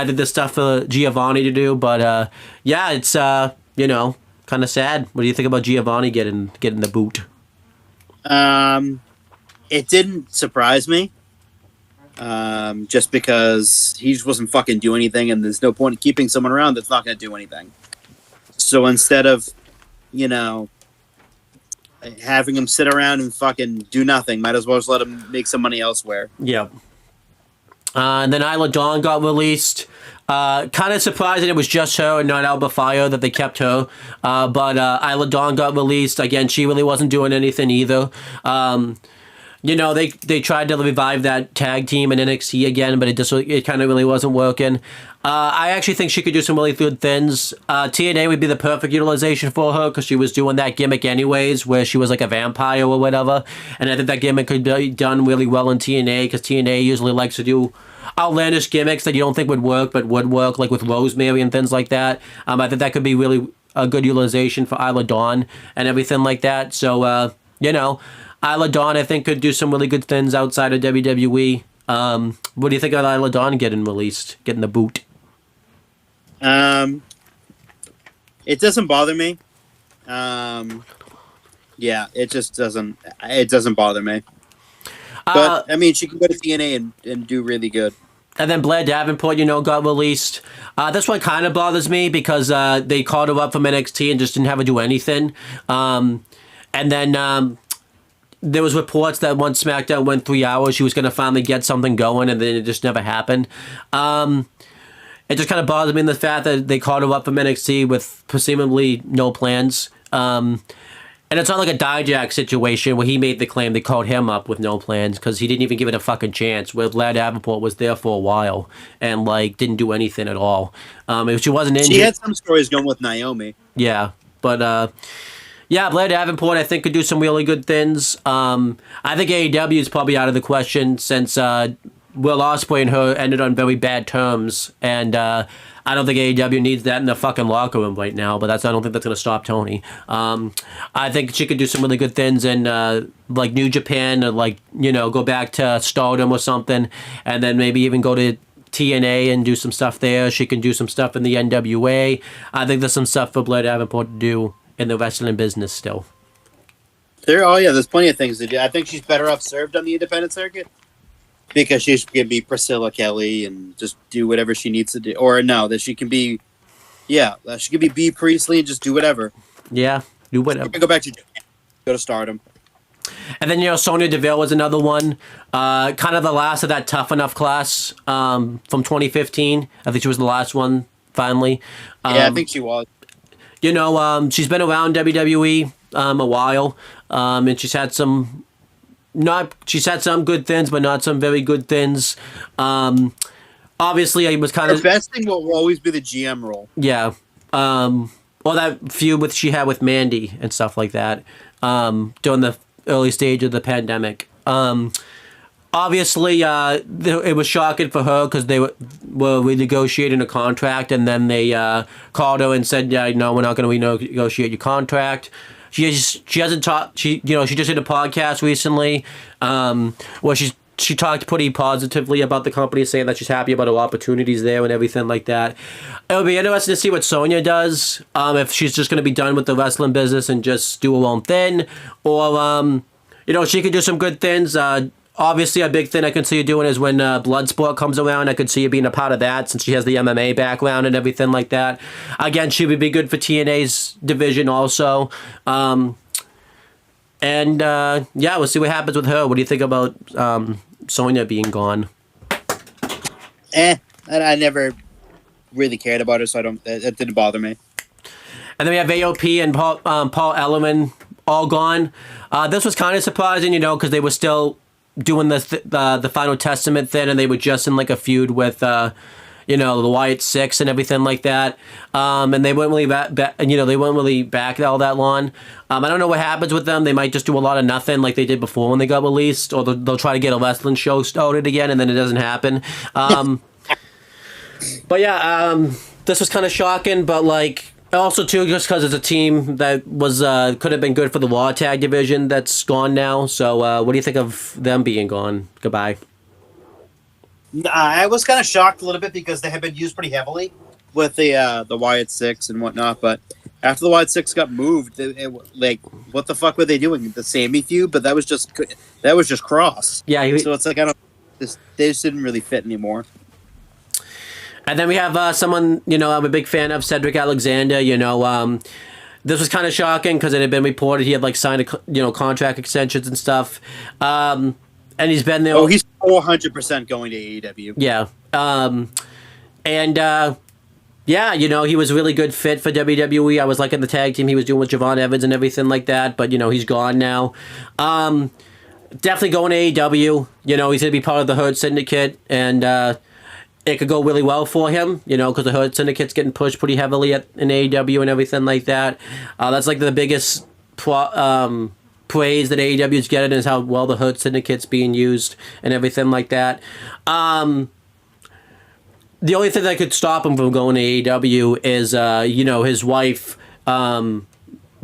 did this stuff for Giovanni to do, but yeah, it's kind of sad. What do you think about Giovanni getting the boot? It didn't surprise me. Just because he just wasn't fucking do anything, and there's no point in keeping someone around that's not going to do anything. So instead of, having him sit around and fucking do nothing, might as well just let him make some money elsewhere. Yep. And then Isla Dawn got released. Kind of surprising it was just her and not Alba Fire that they kept her. But Isla Dawn got released. Again, she really wasn't doing anything either. They tried to revive that tag team in NXT again, but it kind of really wasn't working. I actually think she could do some really good things. TNA would be the perfect utilization for her because she was doing that gimmick anyways, where she was like a vampire or whatever. And I think that gimmick could be done really well in TNA because TNA usually likes to do outlandish gimmicks that you don't think would work, but would work, like with Rosemary and things like that. I think that could be really a good utilization for Isla Dawn and everything like that. So, Isla Dawn, I think, could do some really good things outside of WWE. What do you think of Isla Dawn getting released, getting the boot? It doesn't bother me. Yeah, it just doesn't. It doesn't bother me. But I mean, she can go to TNA and do really good. And then Blair Davenport, got released. This one kind of bothers me because they called her up from NXT and just didn't have her do anything. And then there was reports that once SmackDown went 3 hours, she was going to finally get something going, and then it just never happened. It just kind of bothers me in the fact that they called her up from NXT with presumably no plans. And it's not like a Dijak situation where he made the claim they called him up with no plans because he didn't even give it a fucking chance, where Blair Davenport was there for a while and, didn't do anything at all. If she wasn't injured... She had some stories going with Naomi. Yeah, but... Yeah, Blair Davenport, I think, could do some really good things. I think AEW is probably out of the question since Will Ospreay and her ended on very bad terms, and I don't think AEW needs that in the fucking locker room right now. But I don't think that's gonna stop Tony. I think she could do some really good things in like New Japan, or like go back to Stardom or something, and then maybe even go to TNA and do some stuff there. She can do some stuff in the NWA. I think there's some stuff for Blair Davenport to do in the wrestling business still. There's plenty of things to do. I think she's better off served on the independent circuit because she can be Priscilla Kelly and just do whatever she needs to do. Or no, that she can be, she can be B. Priestley and just do whatever. Yeah, do whatever. She can go back to Japan, go to Stardom. And then, Sonya Deville was another one. Kind of the last of that Tough Enough class from 2015. I think she was the last one, finally. I think she was. She's been around WWE a while, and she's had some good things, but not some very good things. Obviously, I was kind of... Her best thing will always be the GM role. Yeah. Well, that feud she had with Mandy and stuff like that during the early stage of the pandemic. Obviously, it was shocking for her because they were renegotiating a contract, and then they called her and said, "Yeah, no, we're not going to renegotiate your contract." She hasn't talked. She just did a podcast recently, where she talked pretty positively about the company, saying that she's happy about her opportunities there and everything like that. It'll be interesting to see what Sonya does, if she's just going to be done with the wrestling business and just do her own thing, or she could do some good things. Obviously, a big thing I can see you doing is when Bloodsport comes around. I could see you being a part of that since she has the MMA background and everything like that. Again, she would be good for TNA's division also. We'll see what happens with her. What do you think about Sonya being gone? I never really cared about her, so that didn't bother me. And then we have AOP and Paul Ellerman all gone. This was kind of surprising, because they were still doing the Final Testament thing, and they were just in like a feud with the Wyatt Six and everything like that. And they weren't really they weren't really back all that long. I don't know what happens with them. They might just do a lot of nothing like they did before when they got released, or they'll try to get a wrestling show started again, and then it doesn't happen. But yeah, this was kind of shocking, but like also too, just because it's a team that was could have been good for the Raw Tag division that's gone now. So what do you think of them being gone? Goodbye. I was kind of shocked a little bit because they had been used pretty heavily with the Wyatt Six and whatnot. But after the Wyatt Six got moved, like what the fuck were they doing? The Sammy feud, but that was just Cross. Yeah. So it's like they just didn't really fit anymore. And then we have someone, I'm a big fan of, Cedric Alexander. This was kind of shocking because it had been reported he had like signed contract extensions and stuff. And he's been there. Oh, he's 400% going to AEW. Yeah. He was a really good fit for WWE. I was liking the tag team he was doing with Javon Evans and everything like that. But, he's gone now. Definitely going to AEW. He's going to be part of the Hurt Syndicate. And it could go really well for him, because the Hurt Syndicate's getting pushed pretty heavily in AEW and everything like that. That's like the biggest praise that AEW's getting is how well the Hurt Syndicate's being used and everything like that. The only thing that could stop him from going to AEW is, his wife,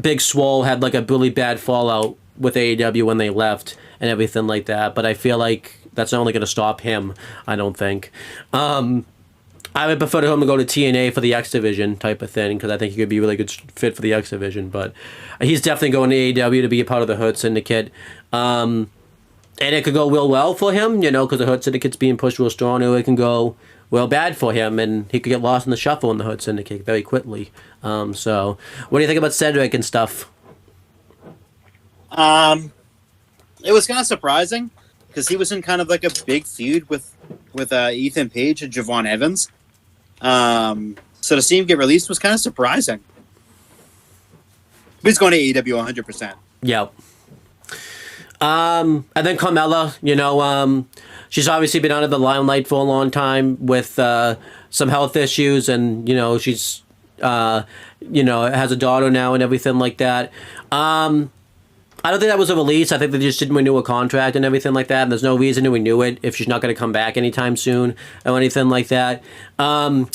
Big Swole, had like a really bad fallout with AEW when they left and everything like that. But I feel like that's only going to stop him, I don't think. I would prefer him to go to TNA for the X Division type of thing, because I think he could be a really good fit for the X Division. But he's definitely going to AEW to be a part of the Hurt Syndicate. And it could go real well for him, because the Hurt Syndicate's being pushed real strong, or it can go real bad for him, and he could get lost in the shuffle in the Hurt Syndicate very quickly. So what do you think about Cedric and stuff? It was kind of surprising, because he was in kind of like a big feud with Ethan Page and Javon Evans. So to see him get released was kind of surprising. He's going to AEW 100%. Yep. And then Carmella, she's obviously been out of the limelight for a long time with some health issues, and she's has a daughter now and everything like that. I don't think that was a release. I think they just didn't renew a contract and everything like that. And there's no reason to renew it if she's not going to come back anytime soon or anything like that. And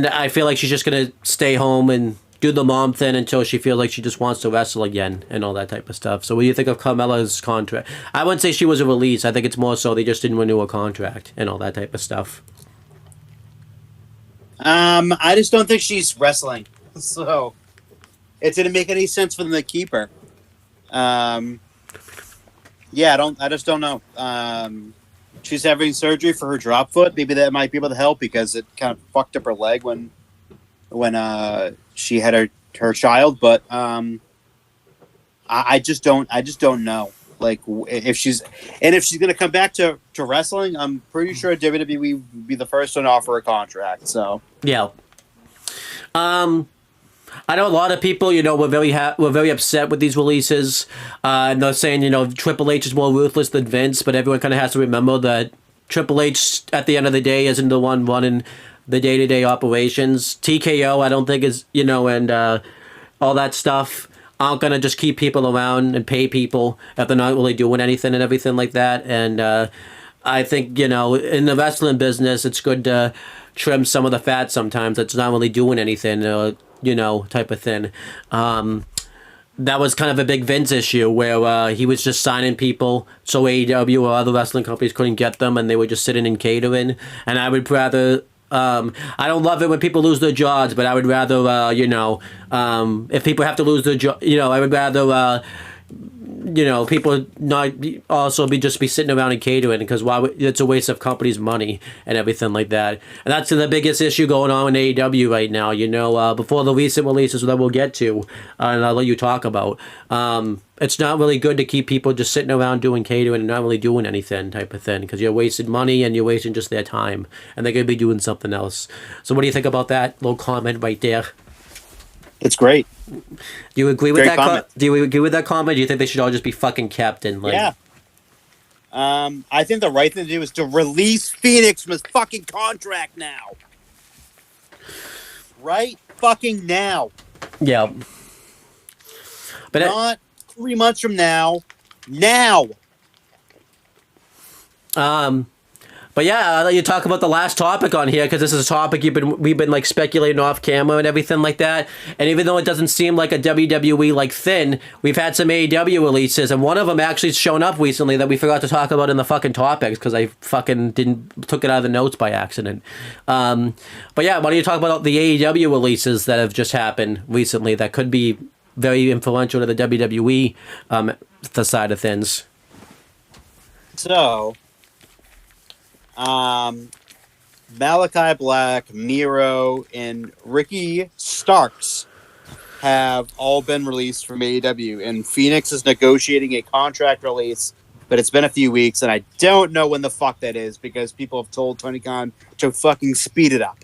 I feel like she's just going to stay home and do the mom thing until she feels like she just wants to wrestle again and all that type of stuff. So what do you think of Carmella's contract? I wouldn't say she was a release. I think it's more so they just didn't renew a contract and all that type of stuff. I just don't think she's wrestling. So it didn't make any sense for them to keep her. Yeah, I just don't know. She's having surgery for her drop foot. Maybe that might be able to help because it kind of fucked up her leg when she had her child. But I just don't know. Like if she's gonna come back to wrestling, I'm pretty sure WWE would be the first one to offer a contract. So yeah. I know a lot of people, were very upset with these releases. And they're saying, Triple H is more ruthless than Vince, but everyone kind of has to remember that Triple H, at the end of the day, isn't the one running the day-to-day operations. TKO, I don't think is, and all that stuff aren't going to just keep people around and pay people if they're not really doing anything and everything like that. And I think, in the wrestling business, it's good to trim some of the fat sometimes. That's not really doing anything, type of thing. That was kind of a big Vince issue where he was just signing people so AEW or other wrestling companies couldn't get them and they were just sitting in catering. And I would rather... I don't love it when people lose their jobs, but I would rather, if people have to lose their job, I would rather... people not also be sitting around and catering because it's a waste of companies' money and everything like that. And that's the biggest issue going on in AEW right now. Before the recent releases that we'll get to, and I'll let you talk about. It's not really good to keep people just sitting around doing catering and not really doing anything type of thing because you're wasting money and you're wasting just their time and they could be doing something else. So what do you think about that little comment right there? it's great. Do you agree with Great that? comment. Do you agree with that comment? Do you think they should all just be fucking kept and like? Yeah. I think the right thing to do is to release Phoenix from his fucking contract now. Right fucking now. Yeah. But Not 3 months from now. Now. But yeah, I'll let you talk about the last topic on here because this is a topic we've been like speculating off camera and everything like that. And even though it doesn't seem like a WWE like thing, we've had some AEW releases, and one of them actually shown up recently that we forgot to talk about in the fucking topics because I fucking took it out of the notes by accident. But yeah, why don't you talk about the AEW releases that have just happened recently that could be very influential to the WWE the side of things. So, Malachi Black, Miro, and Ricky Starks have all been released from AEW, and Phoenix is negotiating a contract release, but it's been a few weeks, and I don't know when the fuck that is because people have told Tony Khan to fucking speed it up.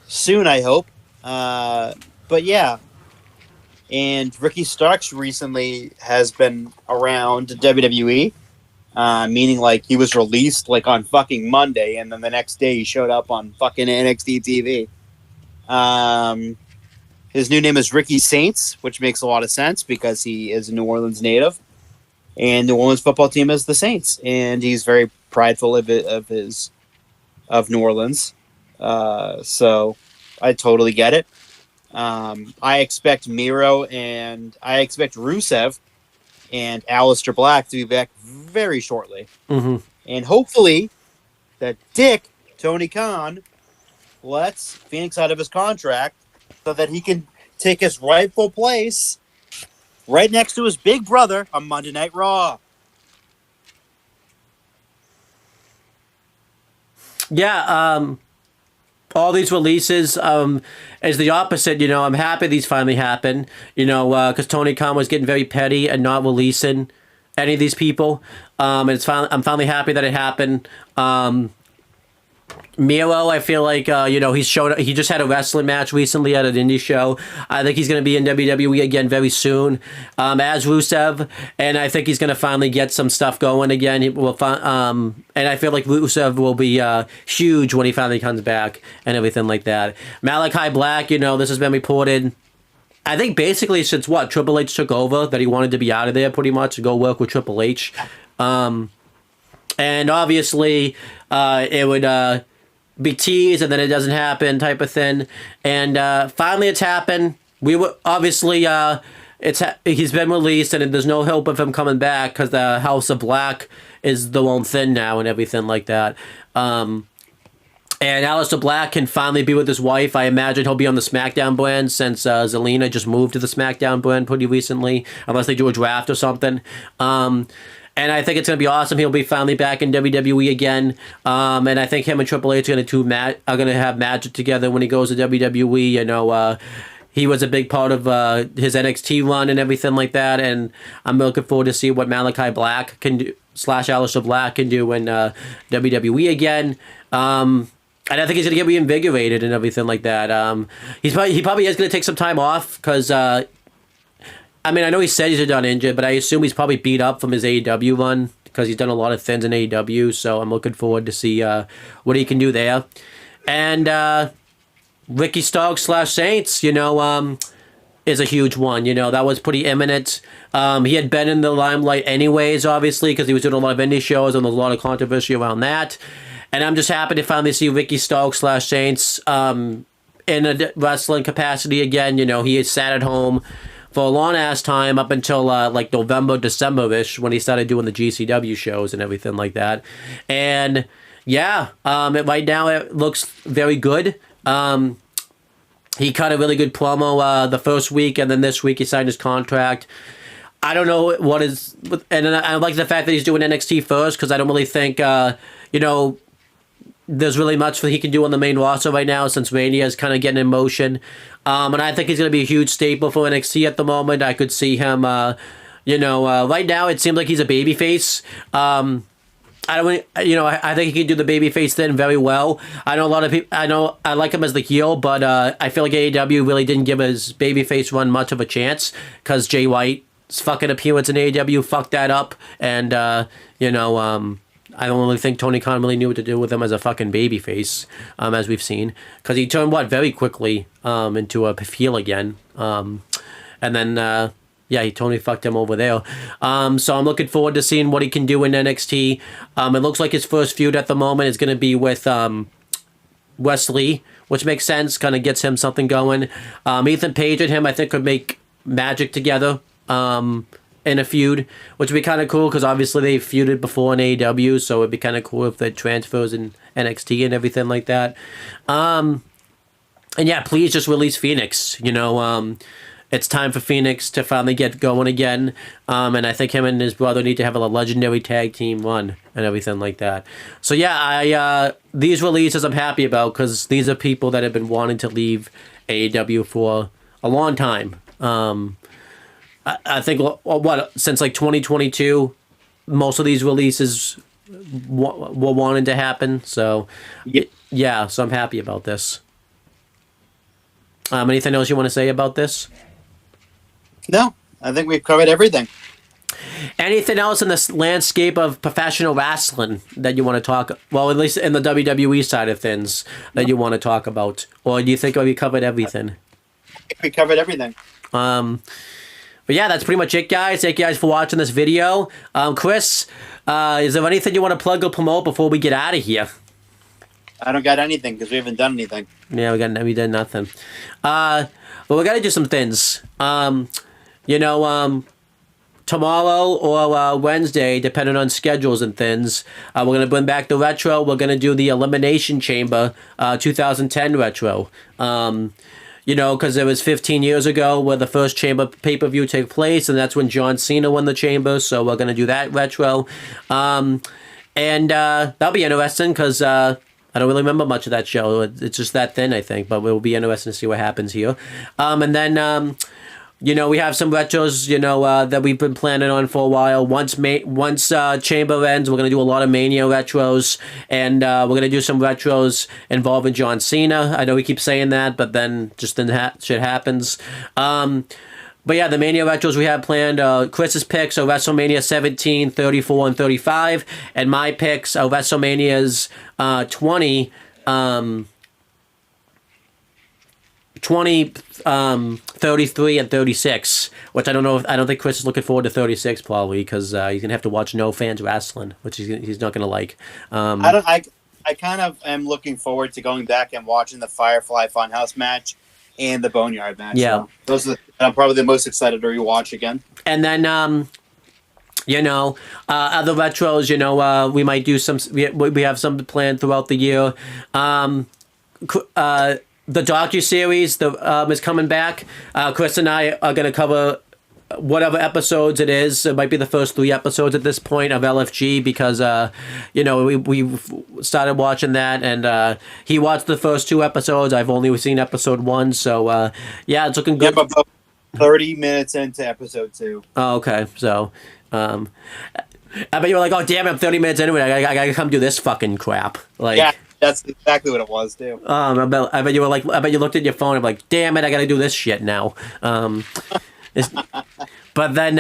Soon, I hope. But yeah. And Ricky Starks recently has been around WWE. Meaning like he was released like on fucking Monday and then the next day he showed up on fucking NXT TV. His new name is Ricky Saints, which makes a lot of sense because he is a New Orleans native and New Orleans football team is the Saints and he's very prideful of New Orleans. So I totally get it. I expect Miro and I expect Rusev and Aleister Black to be back very shortly. Mm-hmm. And hopefully that dick, Tony Khan, lets Phoenix out of his contract so that he can take his rightful place right next to his big brother on Monday Night Raw. Yeah, all these releases is the opposite. I'm happy these finally happened. Because Tony Khan was getting very petty and not releasing any of these people. And I'm finally happy that it happened. Miro, I feel like he just had a wrestling match recently at an indie show. I think he's going to be in WWE again very soon, as Rusev, and I think he's going to finally get some stuff going again. And I feel like Rusev will be huge when he finally comes back and everything like that. Malachi Black, this has been reported. I think basically since Triple H took over, that he wanted to be out of there pretty much to go work with Triple H, and obviously it would. Be teased and then it doesn't happen type of thing, and finally it's happened. We were obviously he's been released and there's no hope of him coming back because the House of Black is the one thing now and everything like that. And Aleister Black can finally be with his wife. I imagine he'll be on the SmackDown brand since Zelina just moved to the SmackDown brand pretty recently, unless they do a draft or something. And I think it's going to be awesome. He'll be finally back in WWE again. And I think him and Triple H are going to have magic together when he goes to WWE. He was a big part of his NXT run and everything like that. And I'm looking forward to see what Malachi Black can do, / Aleister Black can do in WWE again. And I think he's going to get reinvigorated and everything like that. He probably is going to take some time off because... I know he said he's done injured, but I assume he's probably beat up from his AEW run because he's done a lot of things in AEW, so I'm looking forward to see what he can do there. And Ricky Starks / Saints, is a huge one. That was pretty imminent. He had been in the limelight anyways, obviously, because he was doing a lot of indie shows and there's a lot of controversy around that. And I'm just happy to finally see Ricky Starks / Saints in a wrestling capacity again. He sat at home for a long-ass time up until, November, December-ish, when he started doing the GCW shows and everything like that. And, right now it looks very good. He cut a really good promo the first week, and then this week he signed his contract. I don't know what is... And I like the fact that he's doing NXT first, because I don't really think, there's really much that he can do on the main roster right now since Mania is kind of getting in motion. And I think he's going to be a huge staple for NXT at the moment. I could see him, right now it seems like he's a babyface. I think he can do the babyface thing very well. I know a lot of people, I like him as the heel, but I feel like AEW really didn't give his babyface run much of a chance because Jay White's fucking appearance in AEW fucked that up. And, I don't really think Tony Khan really knew what to do with him as a fucking babyface, as we've seen. Because he turned, very quickly into a heel again. And then, he totally fucked him over there. So I'm looking forward to seeing what he can do in NXT. It looks like his first feud at the moment is going to be with Wesley, which makes sense, kind of gets him something going. Ethan Page and him, I think, could make magic together. In a feud, which would be kind of cool because obviously they feuded before in AEW, so it'd be kind of cool if they transfers in NXT and everything like that. And please just release Phoenix. It's time for Phoenix to finally get going again. And I think him and his brother need to have a legendary tag team run and everything like that. So these releases I'm happy about because these are people that have been wanting to leave AEW for a long time. I think, since 2022, most of these releases were wanting to happen. So, so I'm happy about this. Anything else you want to say about this? No, I think we've covered everything. Anything else in this landscape of professional wrestling that you want to talk, at least in the WWE side of things, that you want to talk about? Or do you think we covered everything? We covered everything. But that's pretty much it, guys. Thank you guys for watching this video. Chris, is there anything you want to plug or promote before we get out of here? I don't got anything because we haven't done anything. Yeah, we did nothing. But we got to do some things. Tomorrow or Wednesday, depending on schedules and things, we're going to bring back the retro. We're going to do the Elimination Chamber 2010 retro. Because it was 15 years ago where the first Chamber pay-per-view took place, and that's when John Cena won the Chamber, so we're going to do that retro. And that'll be interesting, because I don't really remember much of that show. It's just that thin, I think, but it will be interesting to see what happens here. And then You know, we have some retros, you know, that we've been planning on for a while. Once Chamber ends, we're going to do a lot of Mania retros, and we're going to do some retros involving John Cena. I know we keep saying that, but then just then shit happens. But yeah, the Mania retros we have planned, Chris's picks are WrestleMania 17, 34, and 35, and my picks are WrestleMania's 20, 33 and 36, which I don't think Chris is looking forward to 36 probably, because he's gonna have to watch no fans wrestling, which he's not gonna like. I kind of am looking forward to going back and watching the Firefly Funhouse match and the Boneyard match. Yeah, so those are I'm probably the most excited to rewatch again. And then you know, other retros, you know, we might do some. We have some planned throughout the year. The docuseries is coming back. Chris and I are going to cover whatever episodes it is. It might be the first 3 episodes at this point of LFG, because, you know, we started watching that, and he watched the first 2 episodes. I've only seen episode 1, so, yeah, it's looking good. Yep, about 30 minutes into episode 2. Oh, okay. So, I bet you were like, oh, damn it, I'm 30 minutes into it. I gotta come do this fucking crap. Like, yeah. That's exactly what it was, too. I bet you were like, I bet you looked at your phone and like, damn it, I gotta do this shit now. But then,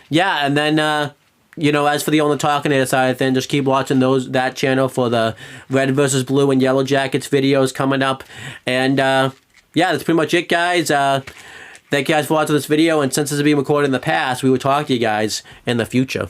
yeah, and then, you know, as for the Only Talking side of things, just keep watching that channel for the Red versus Blue and Yellow Jackets videos coming up. And, yeah, that's pretty much it, guys. Thank you guys for watching this video, and since this is being recorded in the past, we will talk to you guys in the future.